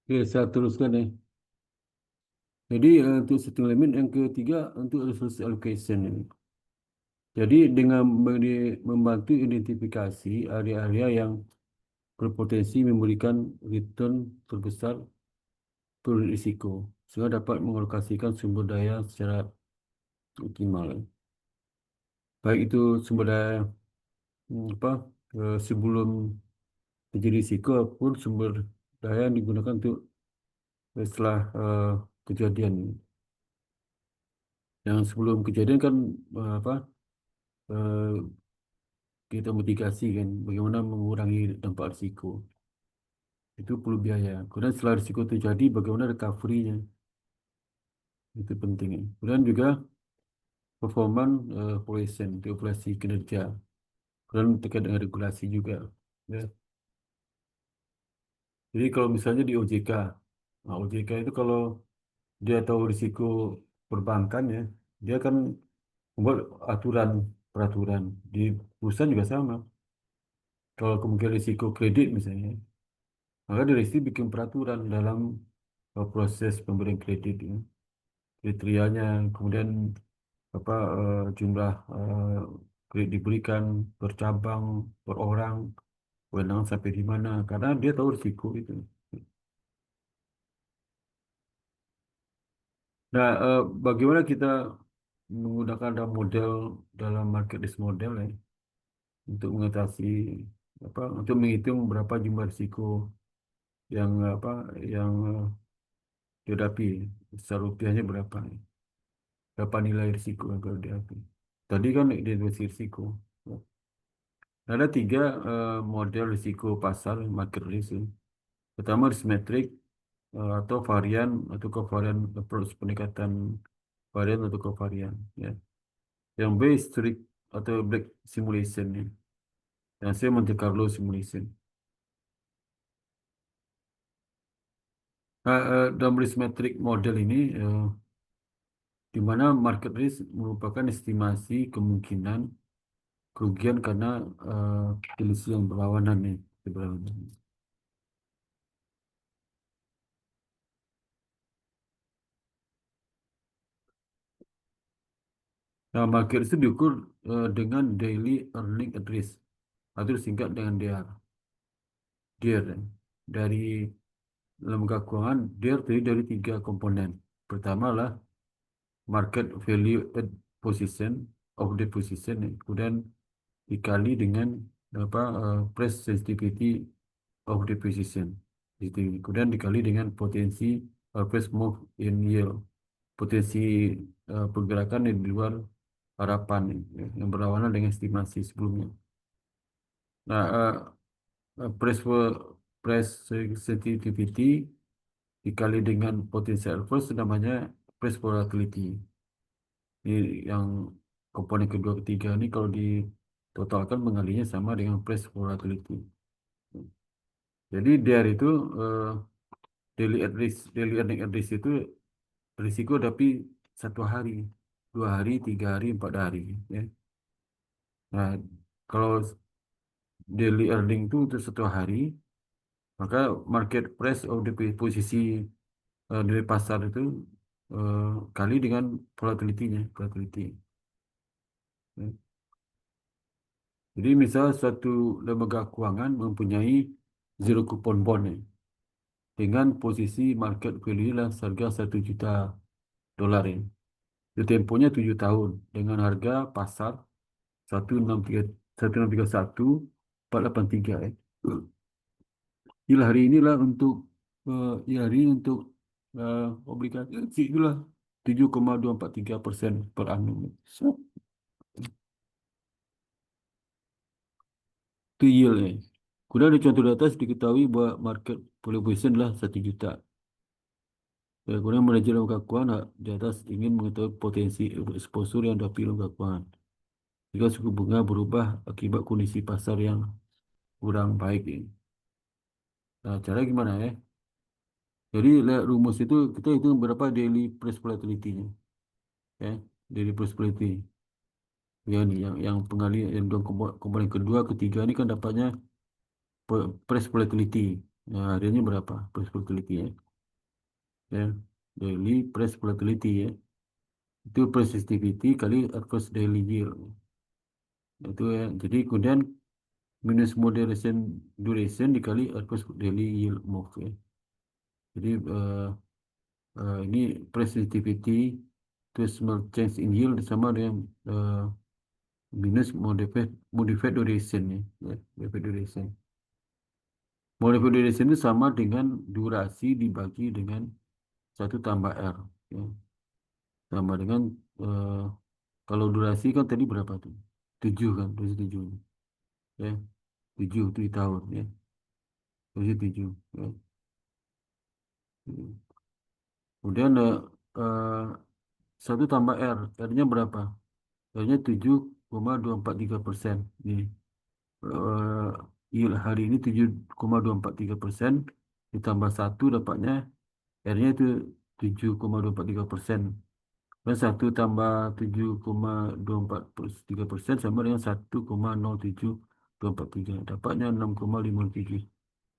Oke, saya teruskan ya. Jadi untuk setting limit yang ketiga untuk resource allocation ini. Jadi dengan membantu identifikasi area-area yang berpotensi memberikan return terbesar per risiko, sehingga dapat mengalokasikan sumber daya secara optimal. Baik itu sumber daya apa sebelum terjadi risiko pun sumber daya yang digunakan untuk setelah kejadian. Yang sebelum kejadian kan apa eh, kita mitigasi kan bagaimana mengurangi dampak risiko. Itu perlu biaya. Kemudian setelah risiko terjadi bagaimana recovery-nya. Itu penting. Kemudian juga performance operation, itu operasi kinerja. Kemudian terkait dengan regulasi juga. Ya. Jadi kalau misalnya di OJK, nah OJK itu kalau dia tahu risiko perbankan ya, dia akan membuat aturan peraturan di perusahaan juga sama. Kalau kemungkinan risiko kredit misalnya, maka dia mesti bikin peraturan dalam proses pemberian kredit ya. Kriterianya, kemudian apa jumlah kredit diberikan per cabang, per orang, kewenangan sampai di mana, karena dia tahu risiko itu. Nah, bagaimana kita menggunakan dalam model dalam market risk model ya, untuk mengatasi apa untuk menghitung berapa jumlah risiko yang apa yang dihadapi secara rupiahnya berapa ya. Berapa nilai risiko yang perlu dihadapi. Tadi kan identifikasi risiko. Ya. Ada tiga model risiko pasar market risk. Ya. Pertama risk metric atau varian atau covariant approach, pendekatan varian atau covarian. Ya. Yang B strict atau black simulation. Ya. Yang C Monte Carlo simulation. Nah, dalam risk metric model ini di mana market risk merupakan estimasi kemungkinan kerugian karena kondisi yang berlawanan nih. Berlawanan. Nah, market risk diukur dengan daily earning at risk atau disingkat dengan DER. DER dari lembaga keuangan, DER terdiri dari tiga komponen. Pertama lah market value at position of the position, kemudian dikali dengan apa price sensitivity of the position. Kemudian dikali dengan potensi price move in yield, potensi pergerakan yang di luar harapan yang berlawanan dengan estimasi sebelumnya. Nah, price sensitivity dikali dengan potensi alpha namanya price volatility. Ini yang komponen kedua ketiga ini kalau ditotalkan mengalinya sama dengan price volatility. Jadi DR itu daily earning at risk itu risiko tapi satu hari, 2 hari, 3 hari, 4 hari. Ya. Nah, kalau daily earning itu untuk 1 hari, maka market price of the posisi dari pasar itu eh, kali dengan volatility-nya, volatility. Ya. Jadi misal suatu lembaga keuangan mempunyai zero coupon bond ya, dengan posisi market value lah harga 1 juta dolar ya. Itu temponya 7 tahun dengan harga pasar 1631483 ya. Inilah hari inilah untuk hari ini untuk obligasi itulah 7,243% per annum. So, itu yield ya. Kemudian di contoh di atas diketahui bahwa market valuation adalah 1 juta. Ya, kemudian manajer lembaga keuangan di atas ingin mengetahui potensi exposure yang dihadapi lembaga keuangan. Jika suku bunga berubah akibat kondisi pasar yang kurang baik ini. Nah, cara gimana ya? Jadi lihat rumus itu kita hitung berapa daily price volatility-nya. Ya, daily price volatility. Ya, ini yang pengali yang dua komponen kedua, ketiga ini kan dapatnya price volatility. Nah, hariannya berapa? Price volatility ya. Ya, daily price volatility ya. Itu price sensitivity kali average daily yield. Itu ya. Jadi kemudian minus moderation duration dikali average daily yield move ya. Jadi ini price sensitivity to small change in yield sama dengan minus modified duration ya. Modified duration. Modified duration itu sama dengan durasi dibagi dengan 1 tambah R. Ya. Sama dengan eh, kalau durasi kan tadi berapa tuh? 7 kan, durasi 7. Ya, 7 itu di tahun ya. Durasi 7. Ya. Kemudian 1 tambah R. R-nya berapa? R-nya 7,243%. Nih. eh, Yield hari ini 7,243%. Ditambah 1 dapatnya R-nya itu 7,243%. Dan 1 tambah 7,243% sama dengan 1,07243. Dapatnya 6,57.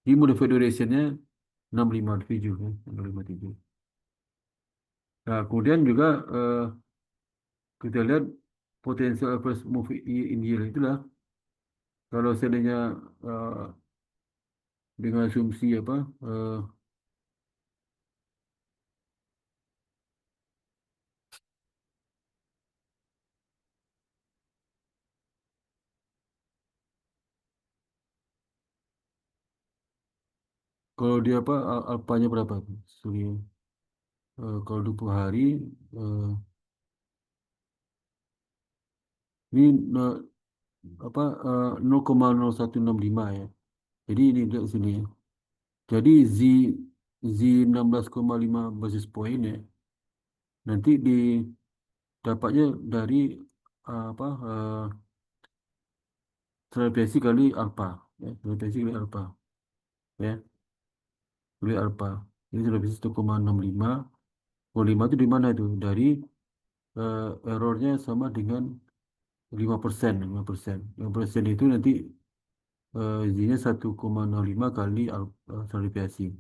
Di modified duration-nya 6,57 ya, 6,57. Nah, kemudian juga kita lihat potential average move in yield itulah kalau seandainya eh, dengan asumsi apa kalau dia apa alpanya berapa tuh? Sorry, kalau 20 hari eh, ini apa 0,0165 ya. Jadi ini lihat sini ya. Jadi Z 16,5 basis point ya. Nanti dapatnya dari apa Sulawesi kali alpha ya. Sulawesi kali alpha ya. Kali alpha. Ini Sulawesi 1,65. Oh, 5 itu di mana itu? Dari errornya sama dengan 5%. 5%. 5% itu nanti Z-nya 1,05 kali Sulawesi.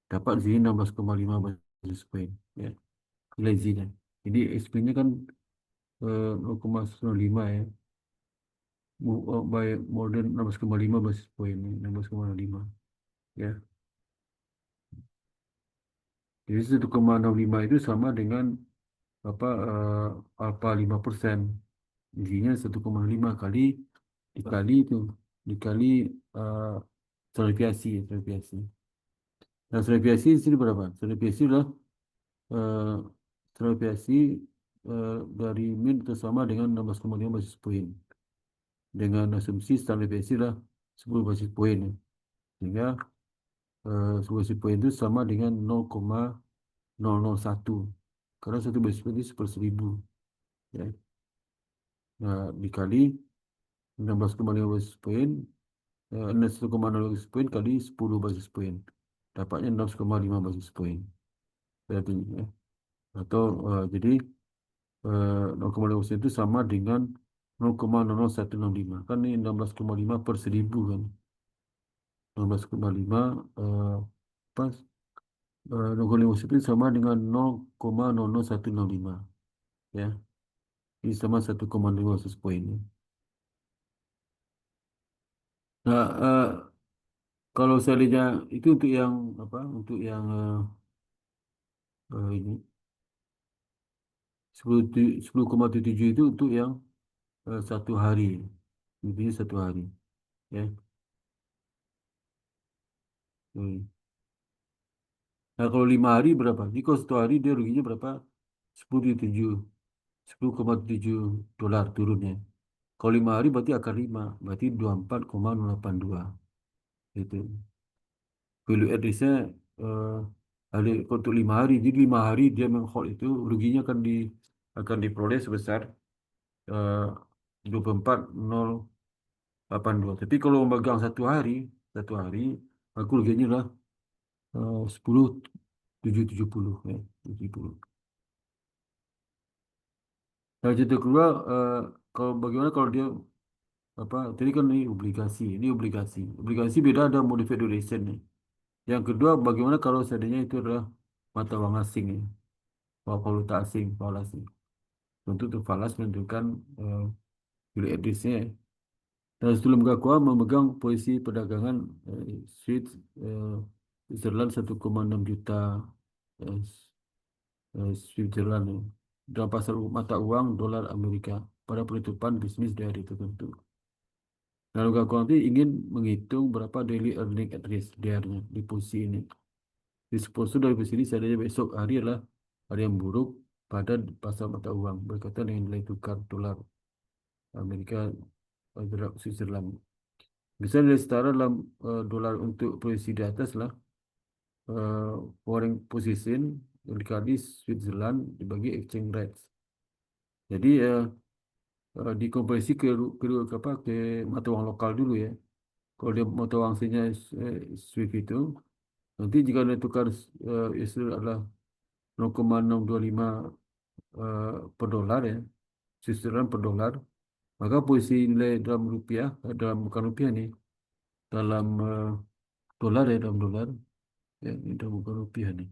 Dapat Z 16,5 basis point ya. Nilai Z-nya. Jadi SP-nya kan 0,05 ya. By more than 16,5 basis point. 16,05 ya. Jadi 1,05 itu sama dengan apa alpha 5%. Isinya 1,5 kali dikali itu dikali uh, Sulawesi. Nah, Sulawesi di sini berapa? Sulawesi adalah uh, Sulawesi dari min itu sama dengan 16,5 basis point. Dengan asumsi standar deviasi lah 10 basis point ya. Sehingga 10 basis point itu sama dengan 0,001 karena 1 basis point itu 1/1000 ya. Nah, dikali 16,5 basis point 1,0 basis point kali 10 basis point dapatnya 6,5 basis point berarti ya. Atau jadi 0,5 basis point itu sama dengan 0,00165 kan ini 16,5 per 1000 kan 16,5 pas 0,5 itu sama dengan 0,00105 ya. Ini sama 1,5 basis point ya. Nah, kalau seandainya itu untuk yang apa? Untuk yang ini 10,7 itu untuk yang 1 hari. Intinya 1 hari ya. Hmm. Nah, kalau 5 hari berapa? Jadi kalau 1 hari dia ruginya berapa? 10,7 dolar turunnya. Kalau 5 hari berarti akar 5, berarti 24,082 itu. Value at risk-nya ada untuk 5 hari. Jadi 5 hari dia meng-hold itu ruginya akan diperoleh sebesar eh, 24,082. Tapi kalau memegang 1 hari aku ruginya lah 10,770 ya, 70. Nah, cerita kedua kalau bagaimana kalau dia apa tadi kan ini obligasi beda ada modified duration nih Yang kedua, bagaimana kalau seandainya itu adalah mata uang asing ya, valuta asing, valuta asing. Tentu itu falas menunjukkan bilik edisnya. Dan sebelum Gakwa memegang posisi perdagangan eh, Switzerland 1,6 juta eh, Switzerland ya, dalam pasar mata uang dolar Amerika pada penutupan bisnis di hari tertentu. Lalu Gakwa nanti ingin menghitung berapa daily earning at risk diarnya di posisi ini. Disposal dari posisi ini seandainya besok hari adalah hari yang buruk pada pasar mata uang berkaitan dengan nilai tukar dolar Amerika terhadap Switzerland. Misalnya nilai setara dalam dolar untuk posisi di atas lah foreign position dikali Switzerland dibagi exchange rates. Jadi dikonversi ke mata uang lokal dulu ya. Kalau dia mata uang aslinya Swift itu, nanti jika nilai tukar itu adalah 0,625 per dolar ya, Switzerland per dolar, maka posisi nilai dalam rupiah, dalam bukan rupiah nih, dalam dolar ya, dalam dolar, ya, ini dalam bukan rupiah nih.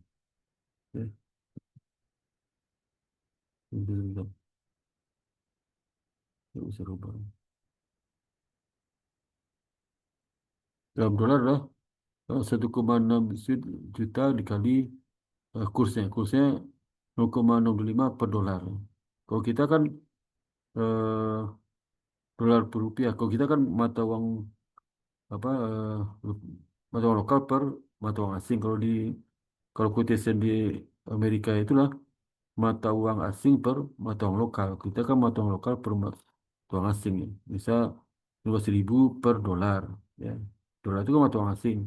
Ya. Bentar, nggak bisa rubah. Dalam dolar lah 1,6 juta dikali kursnya 0,65 per dolar. Kalau kita kan eh, dolar per rupiah, kalau kita kan mata uang apa mata uang lokal per mata uang asing. Kalau quotation di Amerika itulah mata uang asing per mata uang lokal. Kita kan mata uang lokal per mata uang asing ya. Misal 12.000 per dolar ya. Dolar itu kan mata uang asing.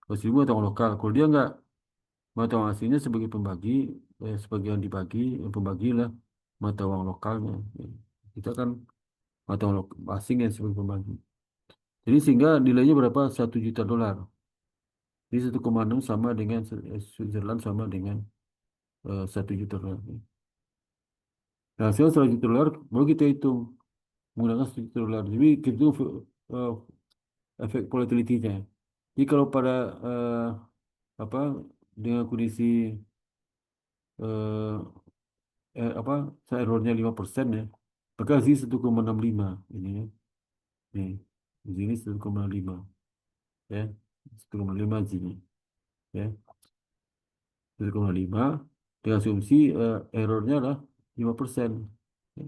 12.000 mata uang lokal. Kalau dia enggak, mata uang asingnya sebagai pembagi, sebagian dibagi, yang pembagi lah mata uang lokalnya. Ya. Kita kan mata uang asing yang sebagai pembagi. Jadi sehingga nilainya berapa? 1 juta dolar. Jadi 1,6 sama dengan Switzerland sama dengan 1 juta dolar. Nah, hasil 1 juta dolar baru kita hitung menggunakan 1 juta dolar. Jadi kita hitung eh, efek volatility-nya. Jadi kalau pada apa dengan kondisi eh, apa errornya 5% ya, maka sih 1,65 ini ya. Nih, di sini 1,5 ya. 1,5 di sini ya. 1,5 dengan asumsi errornya adalah 5%. Ya.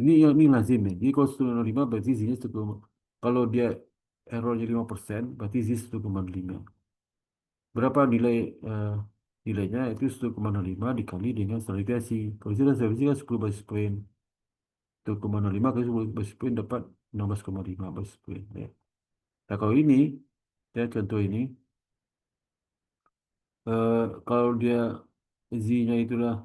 Ini lazim ya. Jadi kalau 1,5 berarti isinya 1, kalau dia errornya 5% berarti isi 1,5. Berapa nilainya itu 1,05 dikali dengan standar deviasi. Kalau standar deviasi kan 10 basis point. 1,05 kali 10 basis point dapat 16,5 basis point. Ya. Nah kalau ini, ya contoh ini, kalau dia Z-nya itulah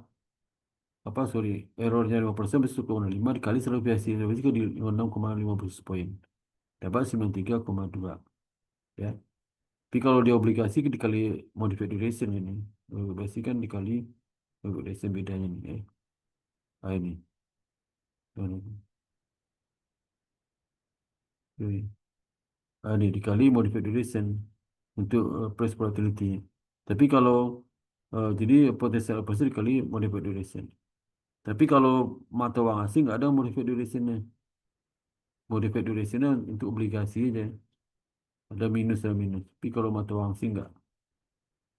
apa sorry errornya 5% berarti 1,5 dikali standar deviasi. Standar deviasi kan di 6,5 basis point. Dapat 93,2 ya. Tapi kalau dia obligasi dikali modified duration ini, obligasi kan dikali modified duration bedanya nih. Nah, ini. Ini dikali modified duration untuk price volatility. Tapi kalau jadi potensial apa dikali modified duration. Tapi kalau mata uang asing nggak ada modified durationnya. Modified durationnya untuk obligasi aja. Ada minus ada minus. Tapi kalau mata uang asing nggak.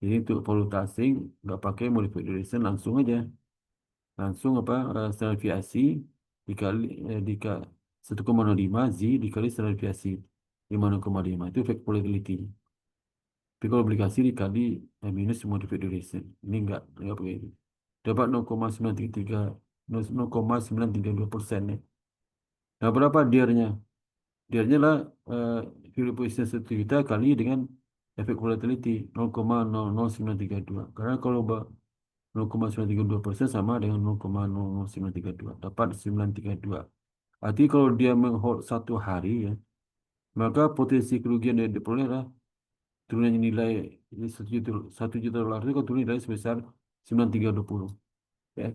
Jadi untuk valuta asing nggak pakai modified duration langsung aja. Langsung apa standar deviasi dikali 1,05 Z dikali standar deviasi 5,5 itu efek volatility. Tapi kalau obligasi dikali minus modified duration. Ini enggak pakai itu. Dapat 0,932% ya. Nah, berapa DIR-nya? DIR-nya lah value position 1 juta kali dengan efek volatility 0,00932. Karena kalau 0,932% sama dengan 0,00932. Dapat 932. Artinya kalau dia menghold 1 hari ya, maka potensi kerugian yang diperoleh adalah turunnya nilai 1 juta dolar itu kan turun nilai sebesar 9320 ya.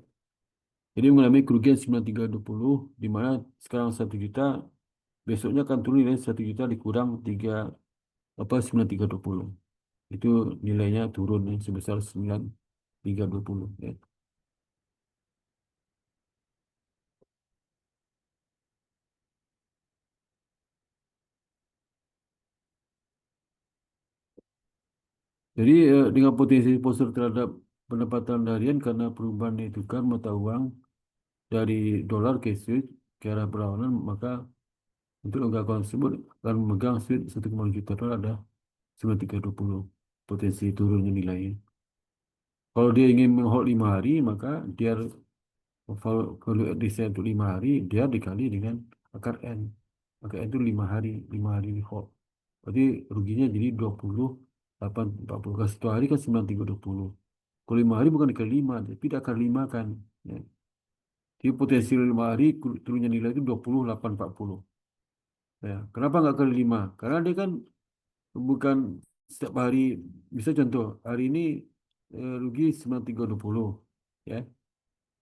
Jadi mengalami kerugian 9320 di mana sekarang 1 juta, besoknya akan turun nilai 1 juta dikurang 3 apa 9320. Itu nilainya turun ya, sebesar 9,320 ya. Jadi dengan potensi exposure terhadap pendapatan harian karena perubahan nilai tukar mata uang dari dolar ke Swiss ke arah berlawanan, maka untuk lembaga keuangan tersebut akan memegang Swiss 1,5 juta dolar ada 9,320 potensi turunnya nilainya. Kalau dia ingin menghold 5 hari, maka dia value at risk untuk 5 hari, dia dikali dengan akar N. Akar N itu 5 hari, 5 hari di hold. Berarti ruginya jadi 28,40. Kalau 1 hari kan 9,320. Kalau 5 hari bukan dikali 5, tapi akar 5 kan. Ya. Jadi potensi 5 hari turunnya nilai itu 28,40. Ya. Kenapa nggak kali 5? Karena dia kan bukan setiap hari. Bisa contoh, hari ini rugi 9,320. Ya.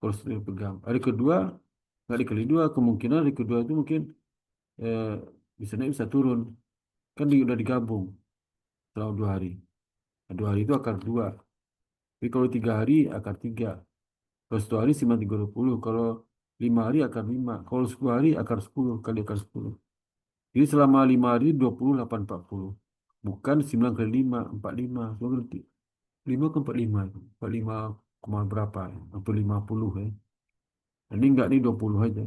Kalau sudah pegang. Hari kedua, nggak dikali 2. Kemungkinan hari kedua itu mungkin eh, bisa naik bisa turun. Kan udah digabung selama 2 hari. Nah, 2 hari itu akar 2. Tapi kalau 3 hari akar 3. Kalau 1 hari 9,320. Kalau 5 hari akar 5. Kalau 10 hari akar 10 kali akar 10. Jadi selama 5 hari 28,40. Bukan 9 kali 5, 45. So, 5 ke 45. 45 koma berapa ya? Atau 50 ya. Ini enggak, nih 20 aja.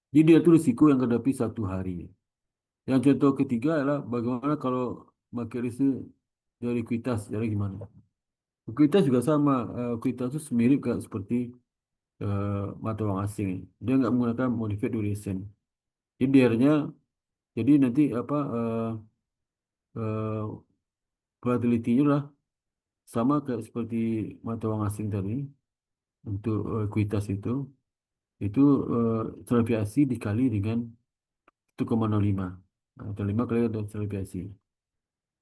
Jadi dia itu risiko yang terhadapi 1 hari. Yang contoh ketiga adalah bagaimana kalau market risk itu dari ekuitas. Jadi gimana? Ekuitas juga sama. Ekuitas itu mirip kayak seperti eh, mata uang asing. Dia nggak menggunakan modified duration. Jadi DR-nya, jadi nanti apa eh, volatility-nya lah sama kayak seperti mata uang asing tadi untuk ekuitas itu variasi dikali dengan 1,05. Nah, 1,05 kali dengan variasi.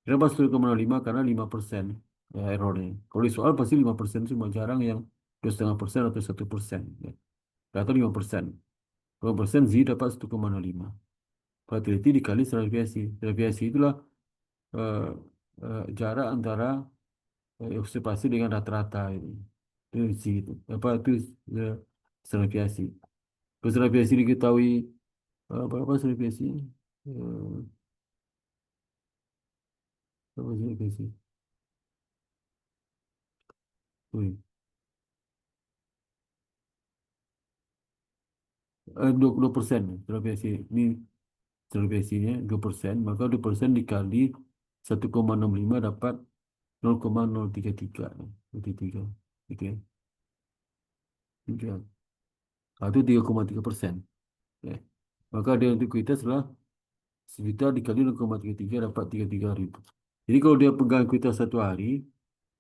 Kenapa 1,05? Karena 5% ya, errornya. Kalau di soal pasti 5% cuma jarang yang 2,5% atau 1%. Ya. Atau 5%. 5% Z dapat 1,05. Volatility dikali variasi. Variasi itulah eh, jarak antara observasi dengan rata-rata ini. Itu Z itu. Apa itu variasi. Terus variasi diketahui apa variasi? Eh, apa variasi? Wih. 20% variasi. Ini variasinya 2%, maka 2% dikali 1,65 dapat 0,033. 33. Gitu ya. Tiga. Nah, itu 3,3%. Ya. Maka dia untuk kuitas adalah 1 juta dikali 0,33 dapat 33.000. Jadi kalau dia pegang kuitas 1 hari,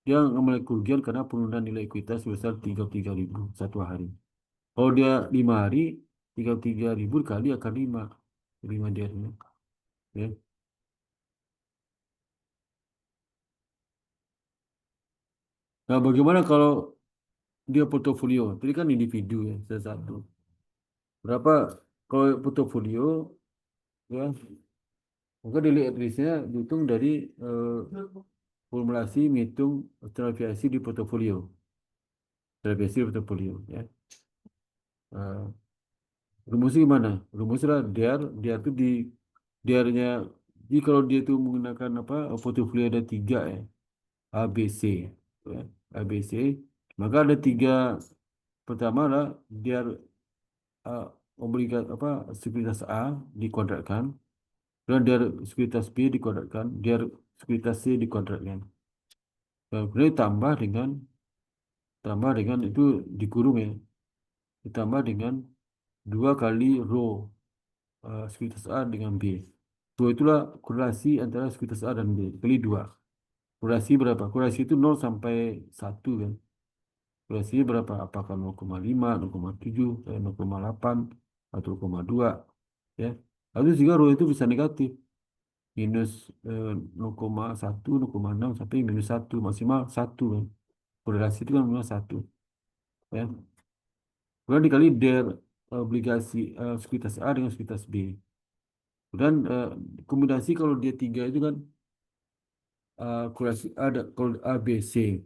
dia mengalami kerugian karena penurunan nilai kuitas sebesar 33.000 1 hari. Kalau dia 5 hari, 33.000 kali akan 5. 5 dia. Ya. Nah, bagaimana kalau dia portofolio? Tadi kan individu ya, satu. Berapa kalau portofolio ya, maka dilihat risknya dihitung dari formulasi menghitung variasi di portofolio. Variasi di portofolio ya. Eh, rumusnya gimana? Rumusnya DR itu DR-nya. Jadi kalau dia itu menggunakan apa? Portofolio ada 3 ya. A, B, C. Ya. A, B, C. Maka ada 3. Pertama lah DR obligat apa sekuritas A dikuadratkan, dan DR sekuritas B dikuadratkan, DR sekuritas C dikuadratkan. Kemudian tambah dengan itu dikurung ya, ditambah dengan 2 kali row sekuritas A dengan B. Row itulah korelasi antara sekuritas A dan B kali 2. Korelasi berapa? Korelasi itu 0 sampai 1 kan. Korelasinya berapa? Apakah 0,5, 0,7, 0,8 atau 0,2 ya. Lalu juga row itu bisa negatif. Minus 0,1, 0,6 sampai -1, maksimal 1 kan. Korelasi itu kan minimal 1 ya. Kemudian dikali der obligasi sekuritas A dengan sekuritas B. Dan kombinasi kalau dia 3 itu kan korelasi ada kalau A, B, C.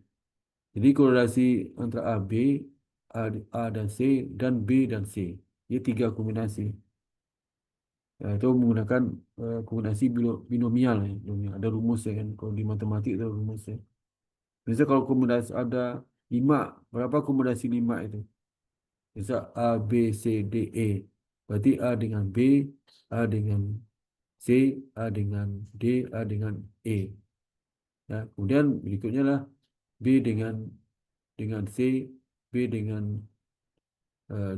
Jadi korelasi antara A, B, A dan C, dan B dan C. Dia 3 kombinasi. Itu menggunakan kombinasi binomial, ya. Binomial. Ada rumusnya kan. Kalau di matematik ada rumusnya. Misalnya kalau kombinasi ada 5, berapa kombinasi 5 itu? Misal A, B, C, D, E. Berarti A dengan B, A dengan C, A dengan D, A dengan E. Ya, kemudian berikutnya lah B dengan C, B dengan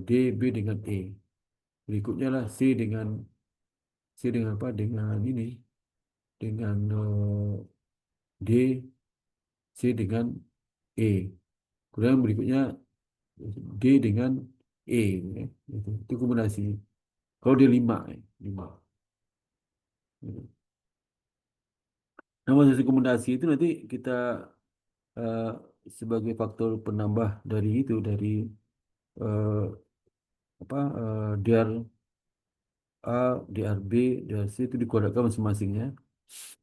D, B dengan E. Berikutnya lah C dengan apa? Dengan ini, dengan D, C dengan E. Kemudian berikutnya D dengan E. Ya. Itu kombinasi. Kalau dia 5, ya. 5. Nah, maksud kombinasi itu nanti kita eh, sebagai faktor penambah dari itu, dari eh, apa DR A, DR B, DR C itu dikuadratkan masing-masingnya.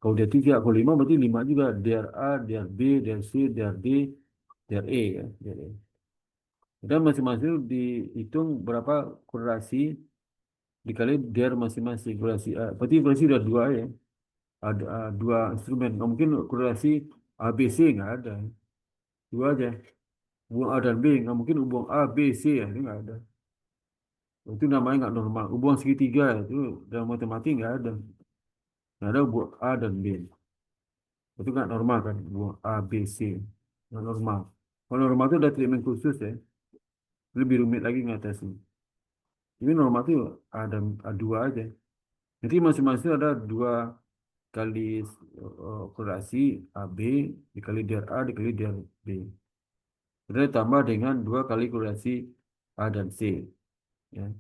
Kalau dia 3, kalau 5 berarti 5 juga. DR A, DR B, DR C, DR D, DR E, ya. DR E. Dan masing-masing dihitung berapa korelasi dikali DR masing-masing. Korelasi A. Berarti korelasi ada 2 ya. Ada 2 instrumen. Nggak mungkin korelasi A, B, C nggak ada. 2 aja. Hubungan A dan B. Nggak mungkin hubungan A, B, C ya. Itu nggak ada. Itu namanya nggak normal. Hubungan segitiga itu dalam matematik nggak ada. Nggak ada hubungan A dan B. Itu nggak normal kan. Hubungan A, B, C. Nggak normal. Kalau normal itu ada treatment khusus ya. Lebih rumit lagi ngatasi. Ini normal itu ada A2 aja. Jadi masing-masing ada 2 kali korelasi AB dikali DR A dikali DR B. Kemudian tambah dengan 2 kali korelasi A dan C. Ya.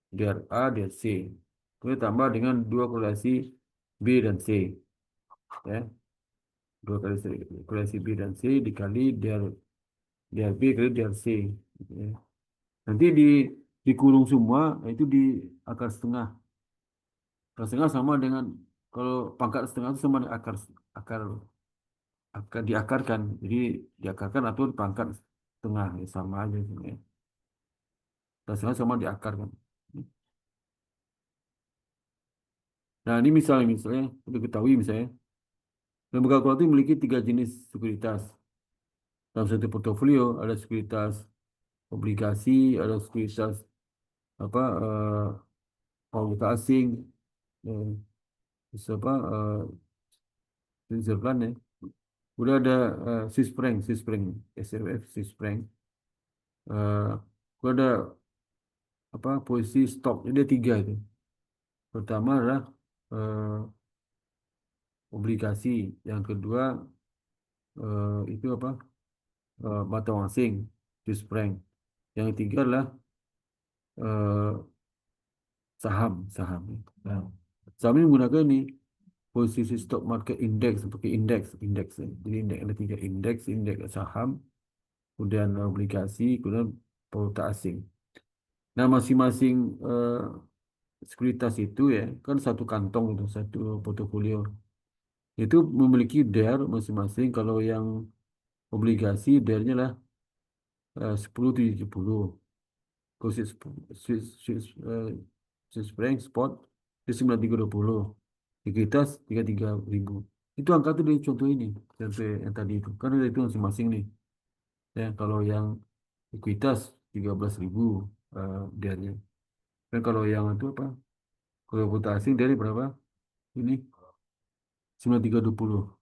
DR A, DR C. Kemudian tambah dengan 2 korelasi B dan C. Ya. 2 kali korelasi B dan C dikali DR B kali DR C. Ya. Nanti dikurung semua, itu di akar setengah. Akar setengah sama dengan, kalau pangkat setengah itu sama dengan akar akar akan diakarkan. Jadi diakarkan atau dipangkat setengah, ya, sama aja sebenarnya. Akar setengah sama diakarkan. Nah, ini misalnya untuk ketahui misalnya lembaga keuangan itu memiliki 3 jenis sekuritas. Dalam satu portofolio ada sekuritas obligasi, ada sekuritas apa valuta asing, eh, apa reserve fund ya. Udah ada Swiss franc, SFF Swiss franc. Udah ada apa posisi stok, jadi ada 3 itu. Pertama adalah eh, obligasi, yang kedua itu apa mata uang asing, Swiss franc. Yang ketiga adalah eh, saham. Nah, saham ini menggunakan ini posisi stock market index, seperti indeks. Jadi indeks ada 3, indeks saham, kemudian obligasi, kemudian valuta asing. Nah, masing-masing sekuritas itu ya kan satu kantong itu, satu portofolio. Itu memiliki DER masing-masing. Kalau yang obligasi DER-nya lah 10/70. Kalau Swiss franc spot itu 9320. Ekuitas 33.000. Itu angka itu dari contoh ini, contoh yang tadi itu. Kan ada itu masing-masing nih. Ya, kalau yang ekuitas 13.000 DER-nya. Dan kalau yang itu apa? Kalau valuta asing dari berapa? Ini 9320.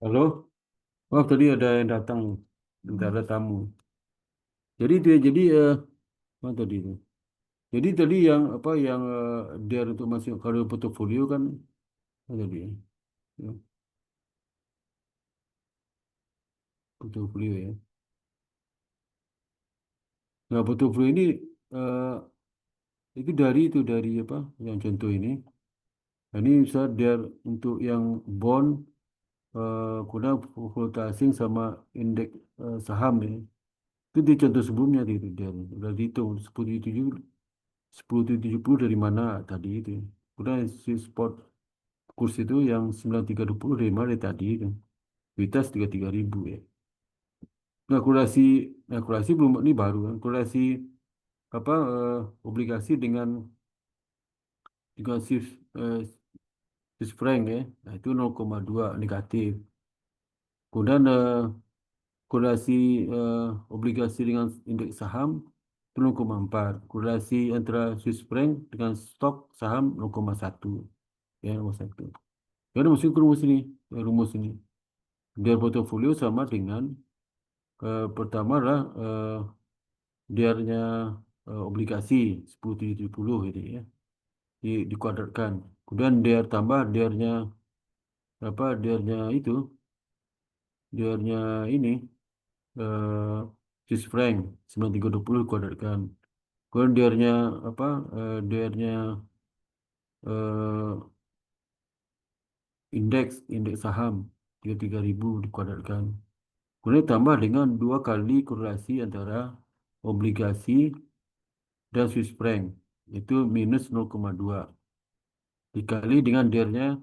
Halo? Oh, tadi ada yang datang. Bentar, ada tamu. Jadi itu ya, jadi apa tadi itu? Jadi tadi yang apa yang dia untuk masuk kalau portofolio kan apa tadi ya? Ya, portofolio ya. Nah, portofolio ini eh, itu dari apa? Yang contoh ini. Nah, ini bisa dia untuk yang bond kemudian valuta asing sama indeks saham ya. Itu di contoh sebelumnya itu dia udah dihitung 10.70 dari mana tadi itu. Kemudian si spot kurs itu yang 9320 dari mana dari tadi itu. Kuitas 33.000 ya. Nah, akurasi belum ini baru kan. Akurasi apa obligasi dengan eh, Swiss franc ya. Nah, itu 0,2 negatif. Kemudian korelasi obligasi dengan indeks saham itu 0,4. Korelasi antara Swiss franc dengan stok saham 0,1. Ya, 0,1. Ya, masukin ke rumus ini. Biar portofolio sama dengan pertama lah diarnya obligasi 10.70 gitu ya. Dikuadratkan. Kemudian diar tambah diarnya apa diarnya itu diarnya ini eh, Swiss franc 9320 dikuadratkan. Kemudian diarnya apa diarnya eh, indeks saham 33.000 dikuadratkan. Kemudian tambah dengan dua kali korelasi antara obligasi dan Swiss franc itu minus 0,2 dikali dengan diarnya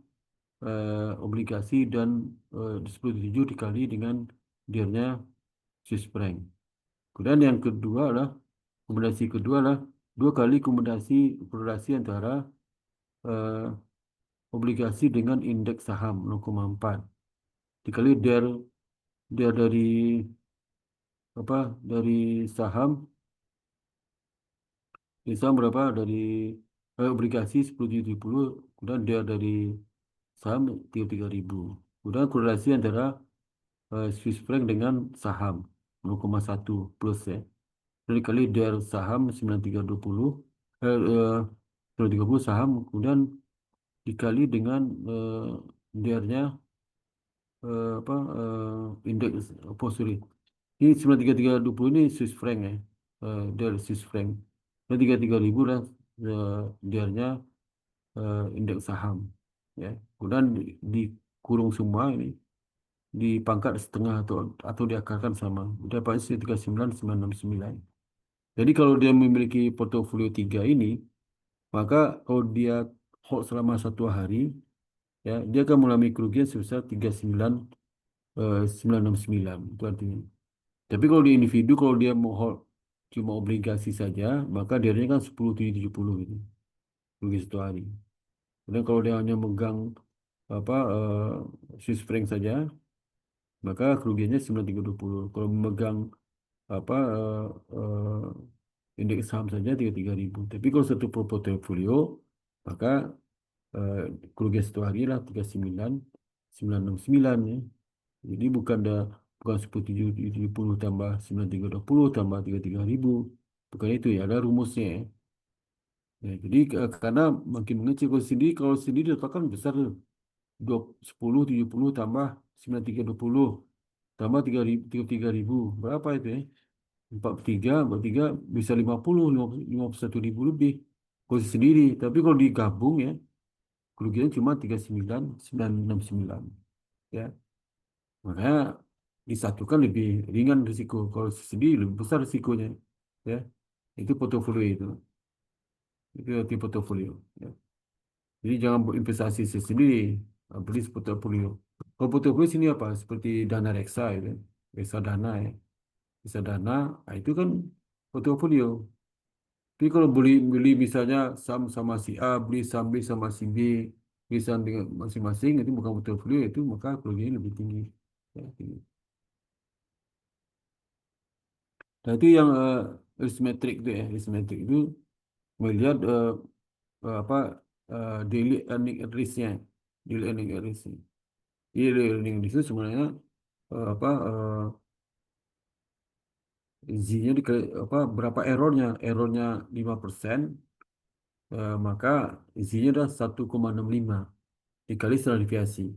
obligasi dan 10.7 dikali dengan diarnya Swiss franc. Kemudian yang kedua lah komodasi kedua lah dua kali korelasi antara eh, obligasi dengan indeks saham 0,4 dikali der dari apa dari saham berapa dari obligasi 10.70 kemudian der dari saham 33.000 kemudian korelasi antara Swiss franc dengan saham 0,1 plus ya dari kali der saham 9320 930 saham kemudian dikali dengan dernya apa indeks apa sorry ini 9320 ini Swiss franc ya der Swiss franc dan 33.000 lah dernya indeks saham ya kemudian dikurung semua ini dipangkat setengah atau diakarkan sama dapat 39.969. Jadi kalau dia memiliki portofolio tiga ini maka kalau dia hold selama 1 hari ya dia akan mengalami kerugian sebesar 39.969 itu artinya. Tapi kalau di individu kalau dia mau hold cuma obligasi saja maka dia kan 10.770 gitu rugi 1 hari. Dan kalau dia hanya megang apa Swiss franc saja maka kerugiannya 9.320. Kalau memegang apa indeks saham saja 33.000. Tapi kalau satu portofolio maka eh, kerugian 1 hari lah 39.969 ya. Jadi bukan 10.770 tambah 9.320 tambah 33.000. Bukan itu ya, ada rumusnya ya. Ya, jadi karena makin mengecil kalau sendiri letakkan besar tuh. 10.70 tambah 9.320 tambah 33.000 berapa itu ya? 43 bisa 51.000 lebih posisi sendiri. Tapi kalau digabung ya kerugian cuma 39.969 ya. Makanya disatukan lebih ringan risiko. Kalau sendiri lebih besar risikonya ya. Itu portofolio itu. Itu arti portofolio ya. Jadi jangan berinvestasi sendiri, beli portofolio. Kalau portofolio sini apa? Seperti dana reksa itu, reksadana ya. Reksadana, nah itu kan portofolio. Tapi kalau beli beli misalnya saham sama si A, beli saham B sama si B, Tulisan dengan masing-masing itu bukan portofolio itu maka kerugiannya lebih tinggi. Ya, tinggi. Nah itu yang arithmetic itu ya, arithmetic itu melihat apa daily earning at risk-nya, daily earning at risk. Daily earning at risk itu sebenarnya apa Z-nya apa berapa errornya 5%, maka Z-nya adalah 1,65 dikali standar deviasi.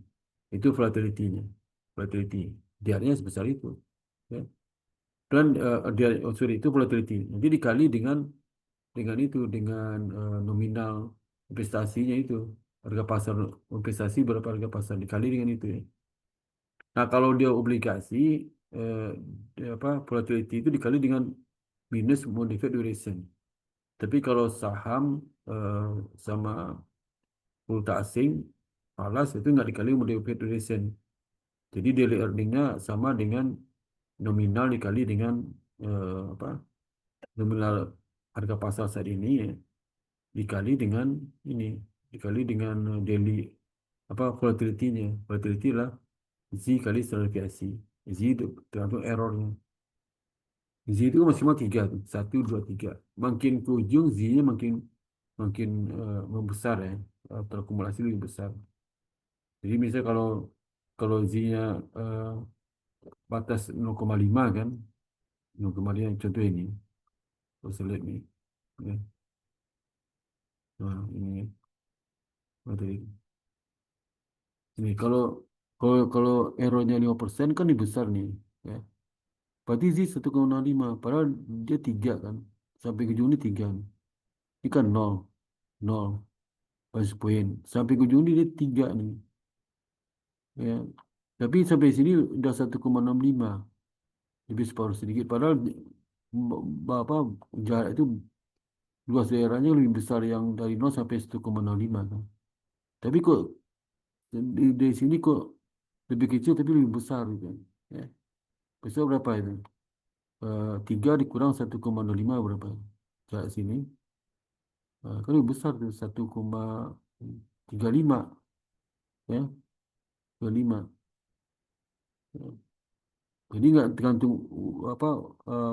Itu volatility-nya. Volatility. DR-nya sebesar itu. Ya. Dan sorry, itu volatility. Nanti dikali dengan nominal investasinya itu. Harga pasar investasi berapa harga pasar dikali dengan itu ya. Nah, kalau dia obligasi apa volatility itu dikali dengan minus modified duration. Tapi kalau saham eh, sama valuta asing, falas itu nggak dikali modified duration. Jadi daily earning-nya sama dengan nominal dikali dengan apa nominal harga pasar saat ini ya, dikali dengan ini dikali dengan daily apa volatility-nya. Volatility lah Z kali standar deviasi. Z itu tergantung errornya. Z itu maksimal 3 tuh. 1, 2, 3. Makin ke ujung Z-nya makin makin membesar ya. Terakumulasi lebih besar. Jadi misalnya kalau Z-nya batas 0,5 kan. 0,5 contoh ini. Kalau saya lihat nih. Ya. Nah, ini. Nah, tadi. Ini kalau errornya 5% kan ini besar nih. Ya. Berarti Z 1,05. Padahal dia 3 kan. Sampai ke ujung ini 3. Ini kan 0. 0. Basis point. Sampai ke ujung ini dia 3 nih. Ya. Tapi sampai sini udah 1,65. Lebih separuh sedikit. Padahal apa jarak itu luas daerahnya lebih besar yang dari 0 sampai 1,05 kan. Tapi kok dari sini kok lebih kecil tapi lebih besar gitu kan. Ya. Besar berapa itu? 3 dikurang 1,05 berapa? Jarak sini. Kan lebih besar tuh 1,35 ya. 35. Ya. Jadi nggak tergantung apa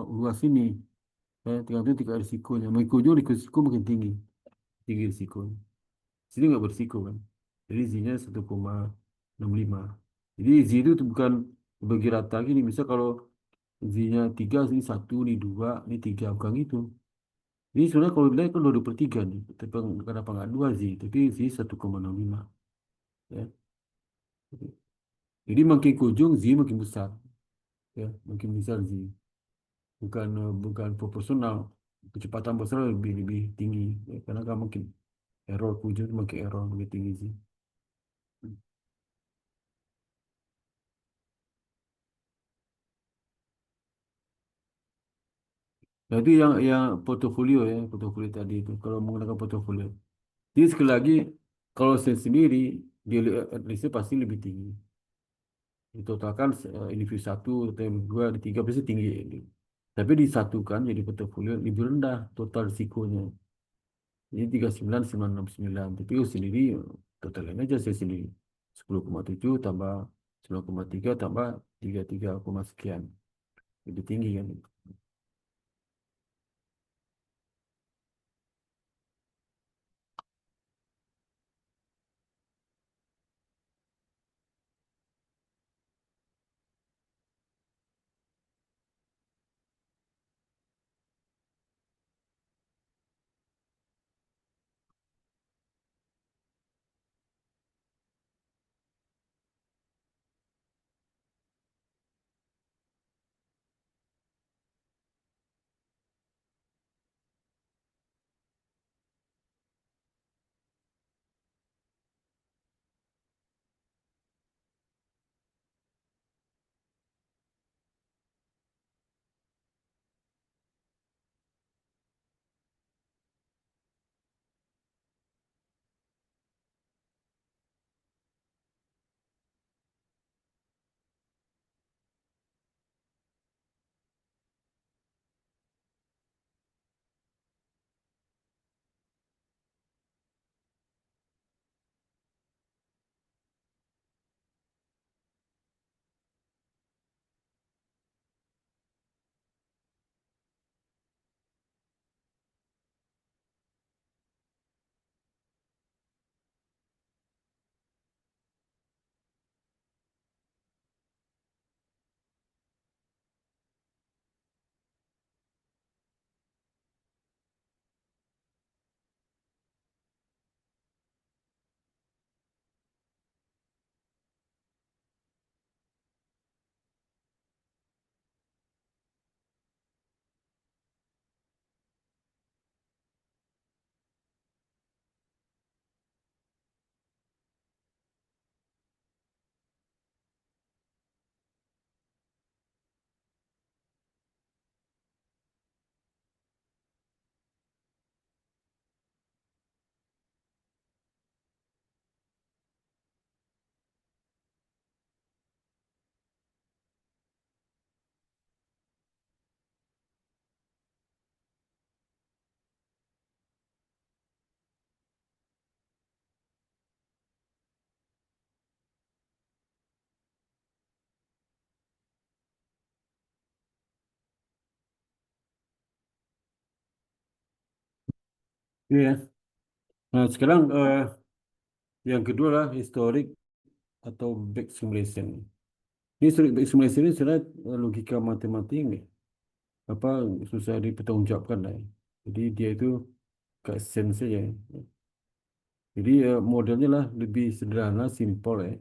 luas ini. Ya, tergantung tingkat risikonya. Makin ujung risiko makin tinggi. Tinggi risikonya. Sini nggak berisiko kan. Jadi Z-nya 1,65. Jadi Z itu tuh bukan bagi rata gini. Misal kalau Z-nya 3, ini 1, ini 2, ini 3. Bukan gitu. Ini sebenarnya kalau dilihat kan 2/3 nih. Tapi kenapa nggak 2 Z? Tapi Z 1,65. Ya. Jadi makin ke ujung Z makin besar. Ya, makin besar Z. Bukan proporsional. Kecepatan besar lebih lebih tinggi. Ya, karena kan mungkin error ke ujung makin error lebih tinggi Z. Nah, itu yang portofolio ya, portofolio tadi itu. Kalau menggunakan portofolio. Jadi sekali lagi, kalau saya sendiri, daily at risk pasti lebih tinggi. Ditotalkan individu 1 atau individu 2, di 3 pasti tinggi. Tapi disatukan jadi portofolio lebih rendah total risikonya. Jadi 39,969. Tapi saya sendiri, totalnya aja saya sendiri. 10,7 tambah 9,3 tambah 33, sekian. Lebih tinggi kan. Iya. Nah, sekarang yang kedua lah historic atau back simulation. Ini historic back simulation ini sebenarnya logika matematik nih. Apa susah dipertanggungjawabkan lah, ya. Jadi dia itu kayak sense saja. Jadi modelnya lah lebih sederhana, simple ya.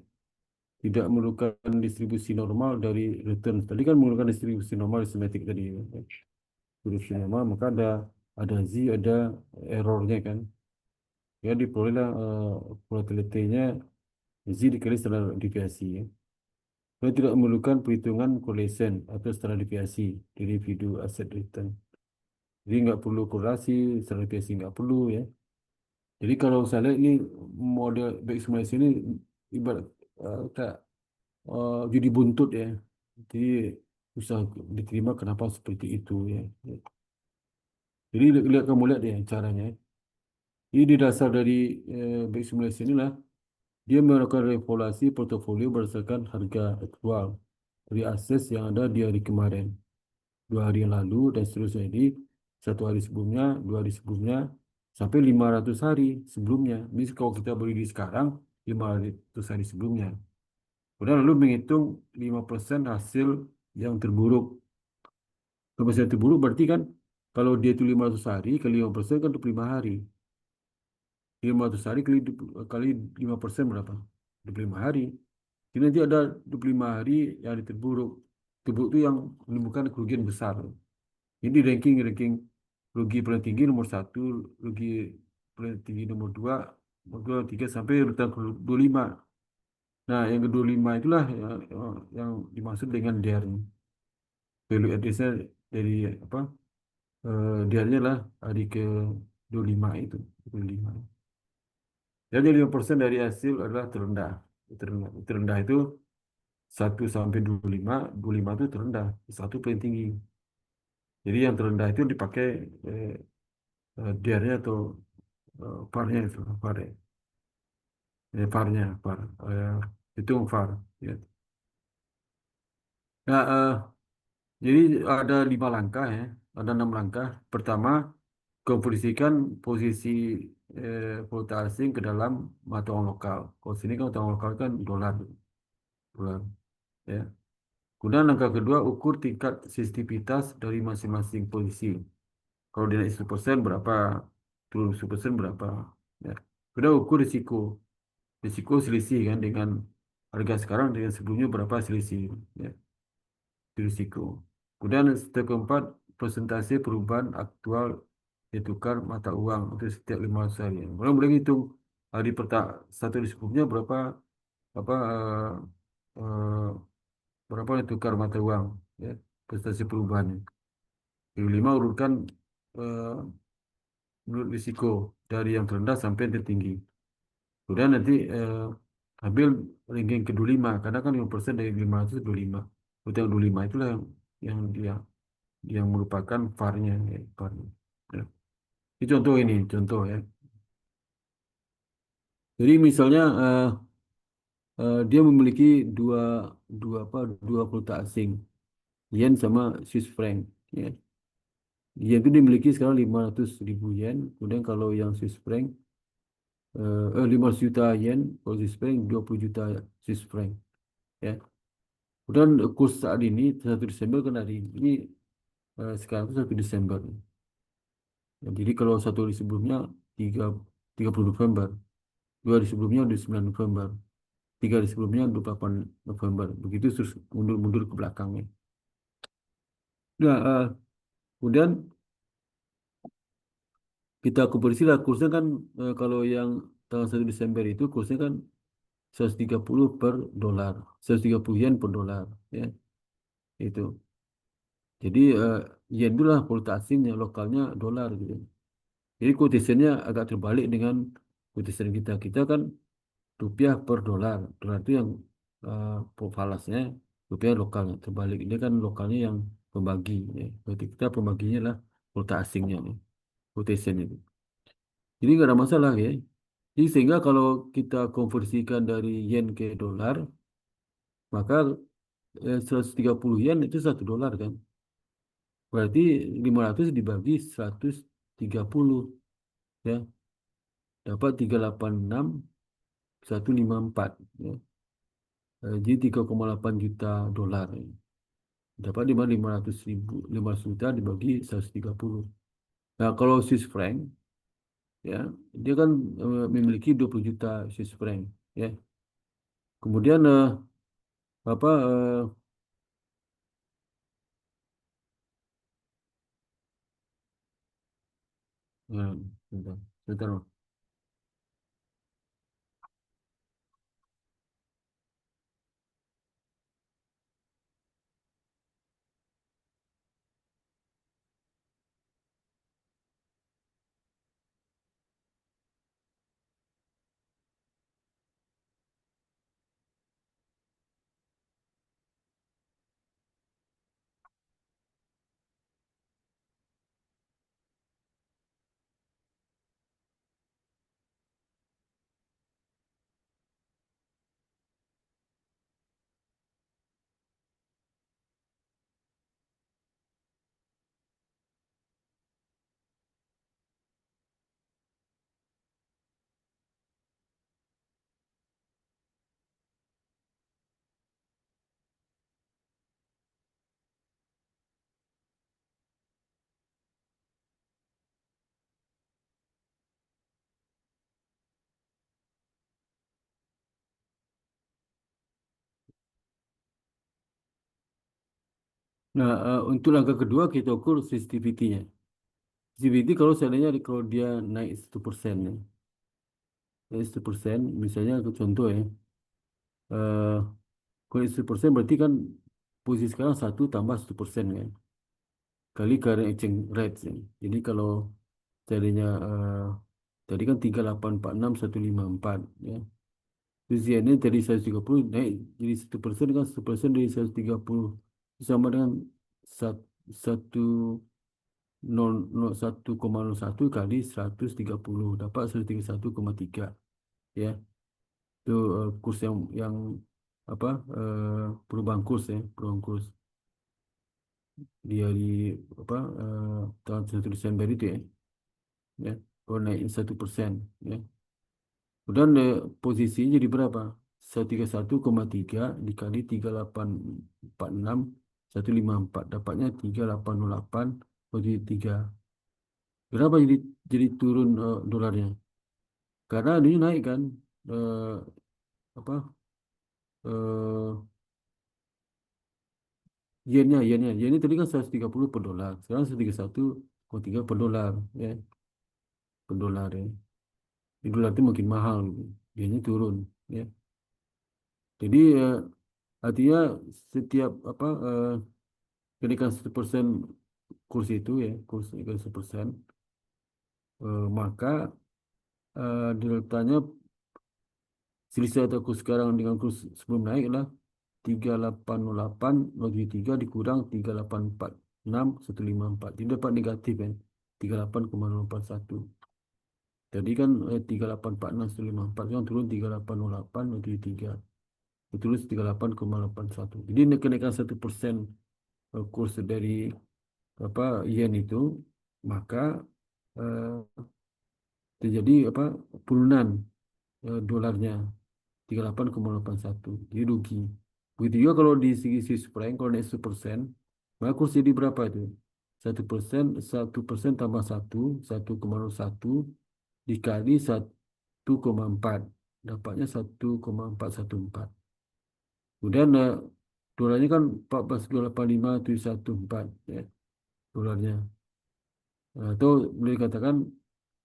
Tidak memerlukan distribusi normal dari return. Tadi kan memerlukan distribusi normal simetrik tadi, ya. Distribusi normal maka ada z, ada errornya kan. Ya diperolehlah volatility-nya z dikali standar deviasi, ya. Kita tidak memerlukan perhitungan correlation atau standar deviasi di individu aset return. Jadi nggak perlu korelasi, standar deviasi nggak perlu ya. Jadi kalau saya lihat ini model back simulation ini ibarat tak judi buntut ya. Jadi susah diterima kenapa seperti itu ya. Jadi lihat kamu lihat deh caranya. Ini di dasar dari back simulation inilah dia melakukan evaluasi portofolio berdasarkan harga aktual dari aset yang ada di hari kemarin, 2 hari yang lalu, dan seterusnya. Jadi 1 hari sebelumnya, 2 hari sebelumnya, sampai 500 hari sebelumnya. Ini kalau kita beli di sekarang, 500 hari sebelumnya. Kemudian lalu menghitung 5% hasil yang terburuk. 5% yang terburuk berarti kan kalau dia itu 500 hari, kali 5% kan 25 hari. 500 hari kali 5% berapa? 25 hari. Jadi nanti ada 25 hari yang terburuk. Terburuk itu yang menimbulkan kerugian besar. Ini ranking rugi paling tinggi nomor 1, rugi paling tinggi nomor 2, nomor 2, 3 sampai urutan ke 25. Nah, yang ke 25 itulah yang dimaksud dengan DER. Value address-nya dari apa? DER-nya lah hari ke 25 itu. 25. Jadi 5% dari hasil adalah terendah. Terendah, terendah itu 1 sampai 25, 25 itu terendah, 1 paling tinggi. Jadi yang terendah itu dipakai DER-nya atau VAR-nya itu, VAR, ya. VAR-nya, VAR. Hitung VAR. Ya. Nah, jadi ada 5 langkah ya, ada 6 langkah. Pertama, konversikan posisi valuta asing ke dalam mata uang lokal. Kalau sini kan mata uang lokal kan dolar, dolar. Ya. Kemudian langkah kedua, ukur tingkat sensitivitas dari masing-masing posisi. Kalau dia naik 10% berapa, turun 10% berapa. Ya. Kemudian ukur risiko. Risiko selisih kan dengan harga sekarang dengan sebelumnya berapa selisih. Ya. Itu risiko. Kemudian step keempat, persentase perubahan aktual nilai tukar mata uang untuk setiap 15 hari. Kalau boleh hitung hari pertama 1 hari sebelumnya berapa apa eh, berapa nilai tukar mata uang, ya, persentase perubahannya. Yang 5 urutkan eh, menurut risiko dari yang terendah sampai yang tertinggi. Kemudian nanti ambil ranking ke 25 karena kan 5% dari 500 itu 25. Untuk yang 25 itulah yang dia yang merupakan VAR-nya, ya, VAR-nya. Ya. Ini contoh, ini contoh ya. Jadi misalnya dia memiliki dua dua apa dua valuta asing, yen sama Swiss franc. Ya. Yen itu dimiliki sekarang 500.000 yen. Kemudian kalau yang Swiss franc 15 juta yen, kalau Swiss franc 20 juta Swiss franc. Ya. Kemudian kurs saat ini 1 Desember kan hari ini sekarang itu 1 Desember. Ya, jadi kalau 1 hari sebelumnya 3, 30 November, 2 hari sebelumnya 29 November, 3 hari sebelumnya 28 November, begitu terus mundur-mundur ke belakangnya. Nah, kemudian kita konversi lah kursnya kan kalau yang tanggal 1 Desember itu kursnya kan 130 per dolar, 130 yen per dolar, ya itu. Jadi yen itu lah valuta asingnya, lokalnya dolar gitu. Jadi quotation-nya agak terbalik dengan quotation kita. Kita kan rupiah per dolar. Dolar itu yang falasnya, rupiah lokalnya. Terbalik. Ini kan lokalnya yang pembagi. Ya. Berarti kita pembaginya lah valuta asingnya nih. Quotation itu. Jadi nggak ada masalah ya. Jadi sehingga kalau kita konversikan dari yen ke dolar, maka 130 yen itu 1 dolar kan. Berarti 500 dibagi 130. ya, dapat 386.154, ya. Jadi 3,8 juta dolar, ya. Dapat 500 juta dibagi 130. Nah, kalau Swiss franc, ya, dia kan memiliki 20 juta Swiss franc, ya. Kemudian apa sebentar, sebentar, Mas. Nah, untuk langkah kedua kita ukur sensitivity-nya. Sensitivity kalau seandainya kalau dia naik 1%, ya. Naik 1%, misalnya aku contoh, ya. Eh, Kalau 1% berarti kan posisi sekarang 1 tambah 1%, kan. Kali current exchange rate, ya. Jadi kalau seandainya tadi kan 3846,154, ya. Terus ini dari 130 naik jadi 1%, kan 1% dari 130 sama dengan satu 1,01 kali 130 dapat 131,3, ya. Itu kurs yang apa perubahan kurs, ya, perubahan kurs dia di apa tanggal 1 Desember itu, ya, ya. Kalau naik 1%, ya. Kemudian posisinya jadi berapa? 131,3 dikali 3846,154 dapatnya 3808,3. Kenapa jadi turun dolarnya? Karena ini naik kan, eh, apa eh, yennya tadi kan 130 per dolar, sekarang 131,3 per dolar, ya, per dolar, ya. Di dolar itu makin mahal, gitu. Yennya turun, ya. Jadi artinya setiap kenaikan 1% kurs itu, ya, kurs kenaikan 1%, maka deltanya selisih atau kurs sekarang dengan kurs sebelum naik adalah 3808,03 dikurang 3846,154. Jadi dapat negatif, kan, 38,041. Tadi kan 3846,154 kan turun 3808,03. Terus 38,81. Jadi kenaikan 1% kurs dari yen itu, maka eh, terjadi penurunan dolarnya 38,81. Jadi rugi. Begitu juga kalau di segi Swiss franc, kalau naik 1%, maka kurs jadi berapa itu? 1%, 1% tambah 1,01 dikali 1,4. Dapatnya 1,414. Kemudian dolarnya kan 14,85,714, ya, dolarnya. Atau boleh dikatakan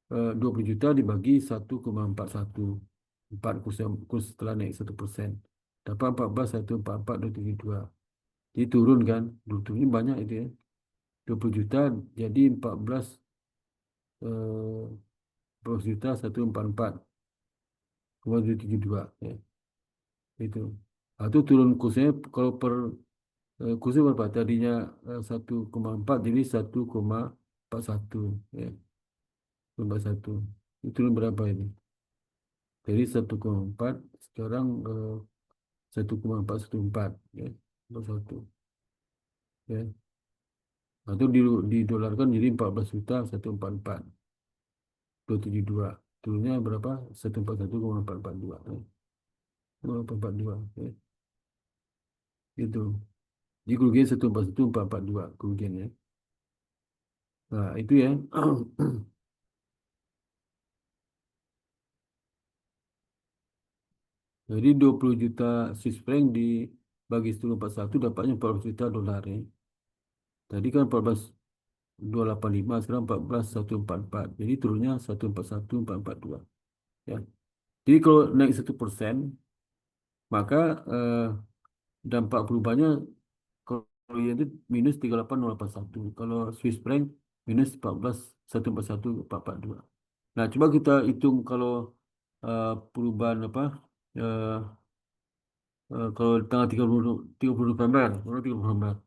20 juta dibagi 1,414 kurs setelah naik 1%. Dapat 14,144,272. Jadi turun, kan. Dulu turun banyak itu, ya. 20 juta jadi 14 juta 144,272, ya. Itu. Itu turun kursnya kalau kursnya berapa? Tadinya 1,4 jadi 1,41, ya. 1,41. Itu turun berapa ini? Jadi 1,4 sekarang 1,414, ya. 1, ya. Atau didolarkan jadi 14 juta 144. 272. Turunnya berapa? 141,442. 442. Itu. Jadi kerugian 141,442 kerugiannya. Nah, itu ya. Jadi 20 juta Swiss franc dibagi 141 dapatnya 14 juta dolar ya. Tadi kan 14.285, sekarang 14.144. Jadi turunnya 141.442 ya. Jadi kalau naik 1%, maka dampak perubahannya kalau yang itu minus 38.081. Kalau Swiss franc minus 14.141.442. Nah, coba kita hitung kalau perubahan apa? eh, kalau tanggal 30 November, kalau 30 November.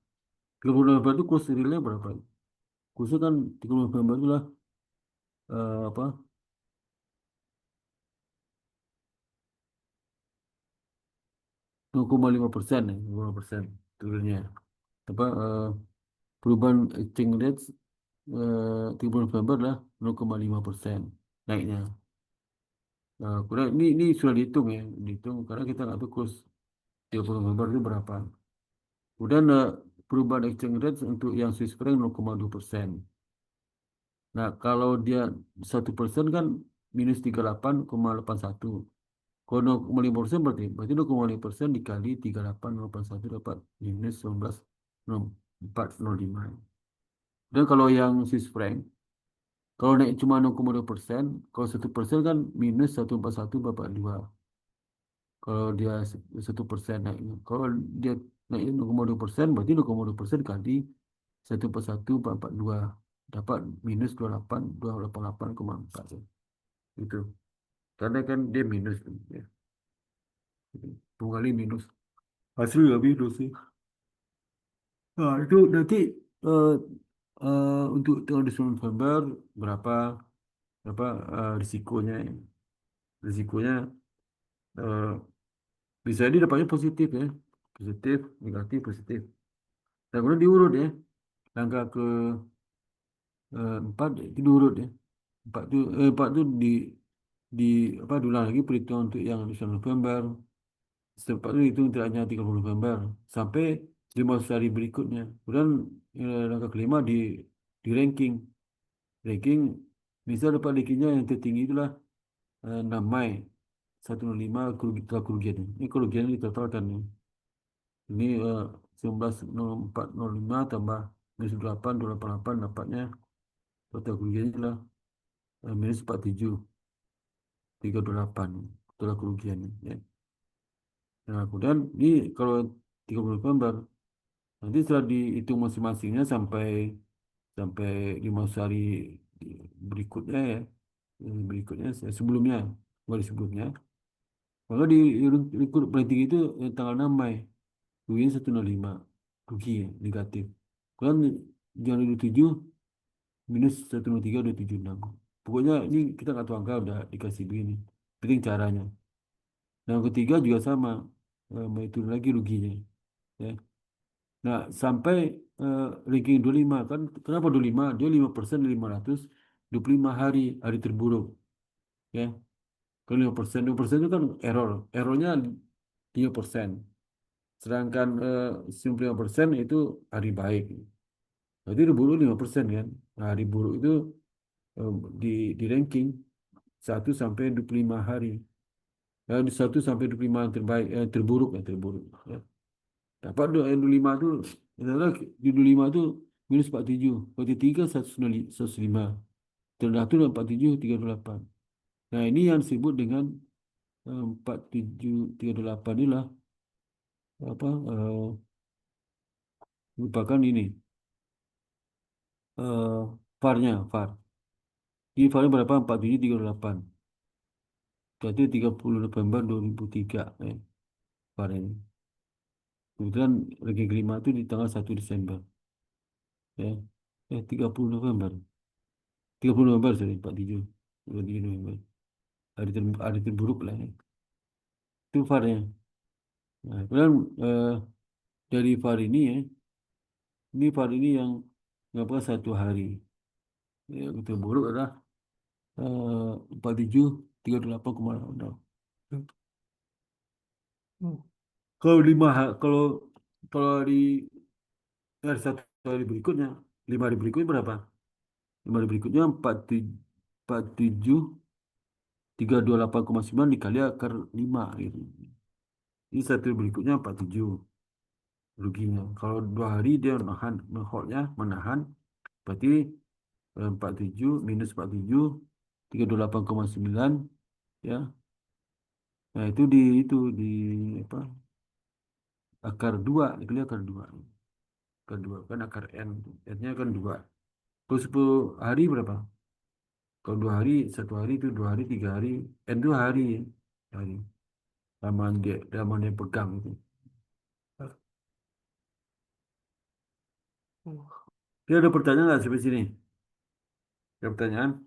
30 November itu kurs realnya berapa? Kursnya kan 30 November itulah apa? 0,5% ya, 0,5% realnya. Apa perubahan exchange rate 30 November lah 0,5% naiknya. Nah, kurang ini sudah dihitung ya, dihitung karena kita nggak tahu kurs 30 November itu berapa. Kemudian perubahan exchange rate untuk yang Swiss franc 0,2%. Nah, kalau dia 1% kan minus 38,81. Kalau 0,5% berarti 0,5% dikali 38,81 dapat minus 19,405. Dan kalau yang Swiss franc, kalau naik cuma 0,2%, kalau 1% kan minus 141,42. Kalau dia 1% naiknya. Kalau dia naik 0,2%, berarti 0,2% kali 141,442 dapat minus 288,4 itu. Karena kan dia minus ya. Dua kali minus. Hasil nggak minus sih. Nah, itu nanti eh, untuk tanggal 9 November berapa berapa risikonya ya. Risikonya eh, bisa jadi dapatnya positif ya. Positif, negatif, positif. Dan kemudian diurut ya. Langkah ke 4 itu diurut ya. Empat itu di apa diulang lagi perhitungan untuk yang 9 November. Setelah itu tidak hanya 30 November sampai 15 hari berikutnya. Kemudian langkah kelima di ranking. Ranking misal dapat rankingnya yang tertinggi itulah 6 Mei 105 kerugian. Ini kerugian ditotalkan nih. Ini 19.0405 tambah minus 8.288 dapatnya total kerugiannya lah minus 47.328 total kerugiannya ya. Nah, kemudian ini kalau 30 November nanti setelah dihitung masing-masingnya sampai sampai 15 hari berikutnya ya. Berikutnya sebelumnya kembali sebelumnya. Maka di rekrut rating itu tanggal 6 Mei ruginya 105 rugi ya, negatif. Kan yang 27 minus 103 udah 76. Pokoknya ini kita nggak tahu angka udah dikasih begini. Penting caranya. Nah, yang ketiga juga sama. Itu lagi ruginya. Ya. Nah, sampai ranking 25 kan kenapa 25? Dia 5% dari 525 hari hari terburuk. Ya. Kalau 5%, 5% itu kan error. Errornya 5%. Sedangkan 95% itu hari baik. Berarti hari buruk 5% kan. Nah, hari buruk itu eh, di ranking 1 sampai 25 hari. Di 1 sampai 25 yang terbaik, terburuk ya terburuk. Ya. Dapat 25 itu, adalah di 25 itu minus 47, 43 105, terendah itu 47 328. Nah ini yang disebut dengan 47 328 inilah apa merupakan ini VAR-nya VAR. Di VAR-nya berapa? 47 328. Berarti 30 November 2003 VAR ini. Kemudian ranking kelima itu di tanggal 1 Desember. Ya. 30 November. 30 November, sorry, 47. 23 November. Hari terburuk lah ya. Itu VAR-nya. Nah, kemudian dari VAR ini ya, ini VAR ini yang ngapa 1 hari. Yang terburuk adalah 47, 38,6. Kalau kalau di hari satu hari berikutnya, 5 hari berikutnya berapa? 5 hari berikutnya 47, 328,9 dikali akar 5 gitu. Ini satu hari berikutnya 47 ruginya. Kalau 2 hari dia menahan, berarti 47 minus 47, 328,9 ya. Nah itu di apa? Akar 2, dikali akar 2. Akar 2 kan akar N. N-nya kan 2. Kalau 10 hari berapa? Kalau 2 hari, 1 hari itu 2 hari, 3 hari. N itu hari ya. Hari. Lama dia pegang itu. Dia ada pertanyaan nggak sampai sini? Ada pertanyaan?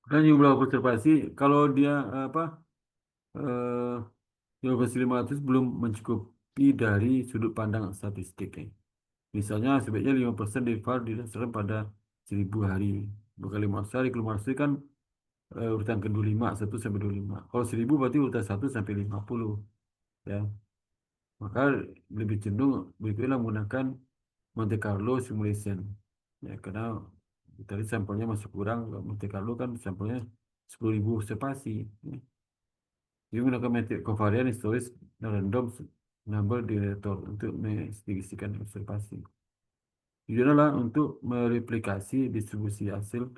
Dan jumlah observasi, kalau dia apa? Eh, Jumlah 500 belum mencukupi dari sudut pandang statistik ya. Misalnya sebaiknya 5% dari VAR didasarkan pada 1000 hari. Bukan 500 hari, kalau 500 hari kan urutan ke-25, 1 sampai 25. Kalau 1000 berarti urutan 1 sampai 50. Ya. Maka lebih cenderung berikutnya menggunakan Monte Carlo simulation. Ya, karena tadi sampelnya masih kurang. Monte Carlo kan sampelnya 10.000 observasi. Ya. Dia menggunakan metode covariant historis dan random number generator untuk mendistribusikan observasi. Tujuannya adalah untuk mereplikasi distribusi hasil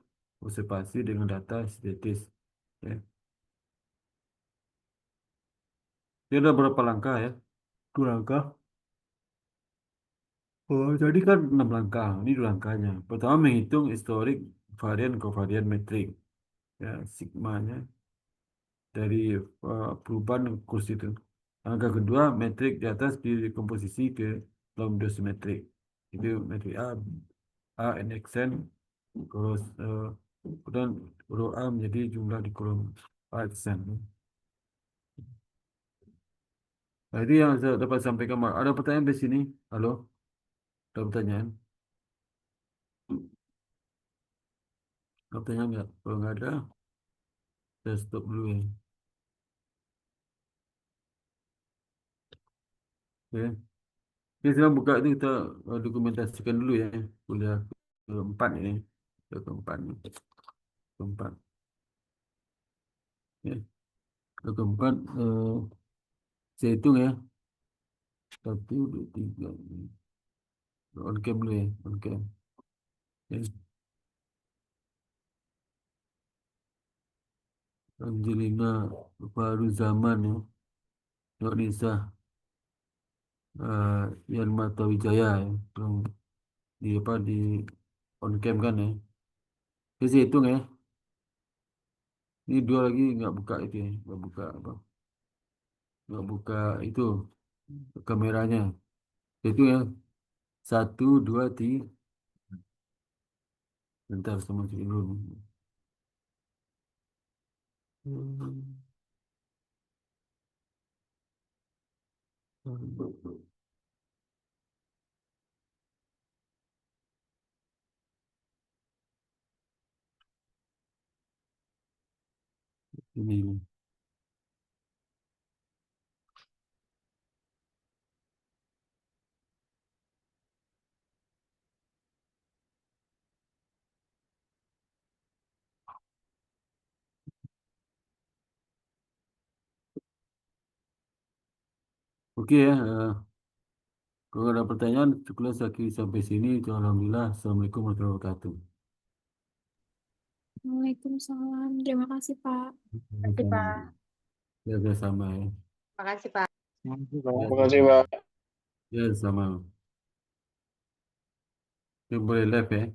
observasi dengan data sintetis. Ya. Dia ada berapa langkah ya? 2 langkah. Oh, jadi kan 6 langkah. Ini 2 langkahnya. Pertama menghitung historik varian covariant metrik. Ya, sigmanya dari perubahan kurs itu. Langkah kedua, metrik di atas dikomposisi ke dalam dosimetrik. Itu metrik A, N, Xn, terus kemudian rho A menjadi jumlah di kolom A, Xn. Nah, itu yang saya dapat sampaikan. Ada pertanyaan di sini? Halo? Ada pertanyaan? Ada pertanyaan nggak? Kalau nggak ada, saya stop dulu ya. Oke. Oke, sekarang buka itu kita dokumentasikan dulu ya. Kuliah keempat ini. Kuliah keempat nih. Keempat. Ya. Kuliah keempat, saya hitung ya. 1, 2, 3. On cam dulu ya. On cam. Ya. Angelina baru zaman ya. Nisa Yan Mata Wijaya ya. Yang di apa di on cam kan ya. Oke, saya hitung ya. Ini 2 lagi nggak buka itu ya. Nggak buka apa. Nggak buka itu kameranya. Itu ya. 1, 2, 3. Bentar sama dulu. Ini. Oke ya. Kalau ada pertanyaan, cukup sampai sini. Alhamdulillah. Assalamualaikum warahmatullahi wabarakatuh. Waalaikumsalam. Terima kasih, Pak. Makasih, Pak. Ya, sama ya. Makasih, Pak. Ya, Terima kasih, sama. Pak. Ya, sama. Ya, boleh live ya.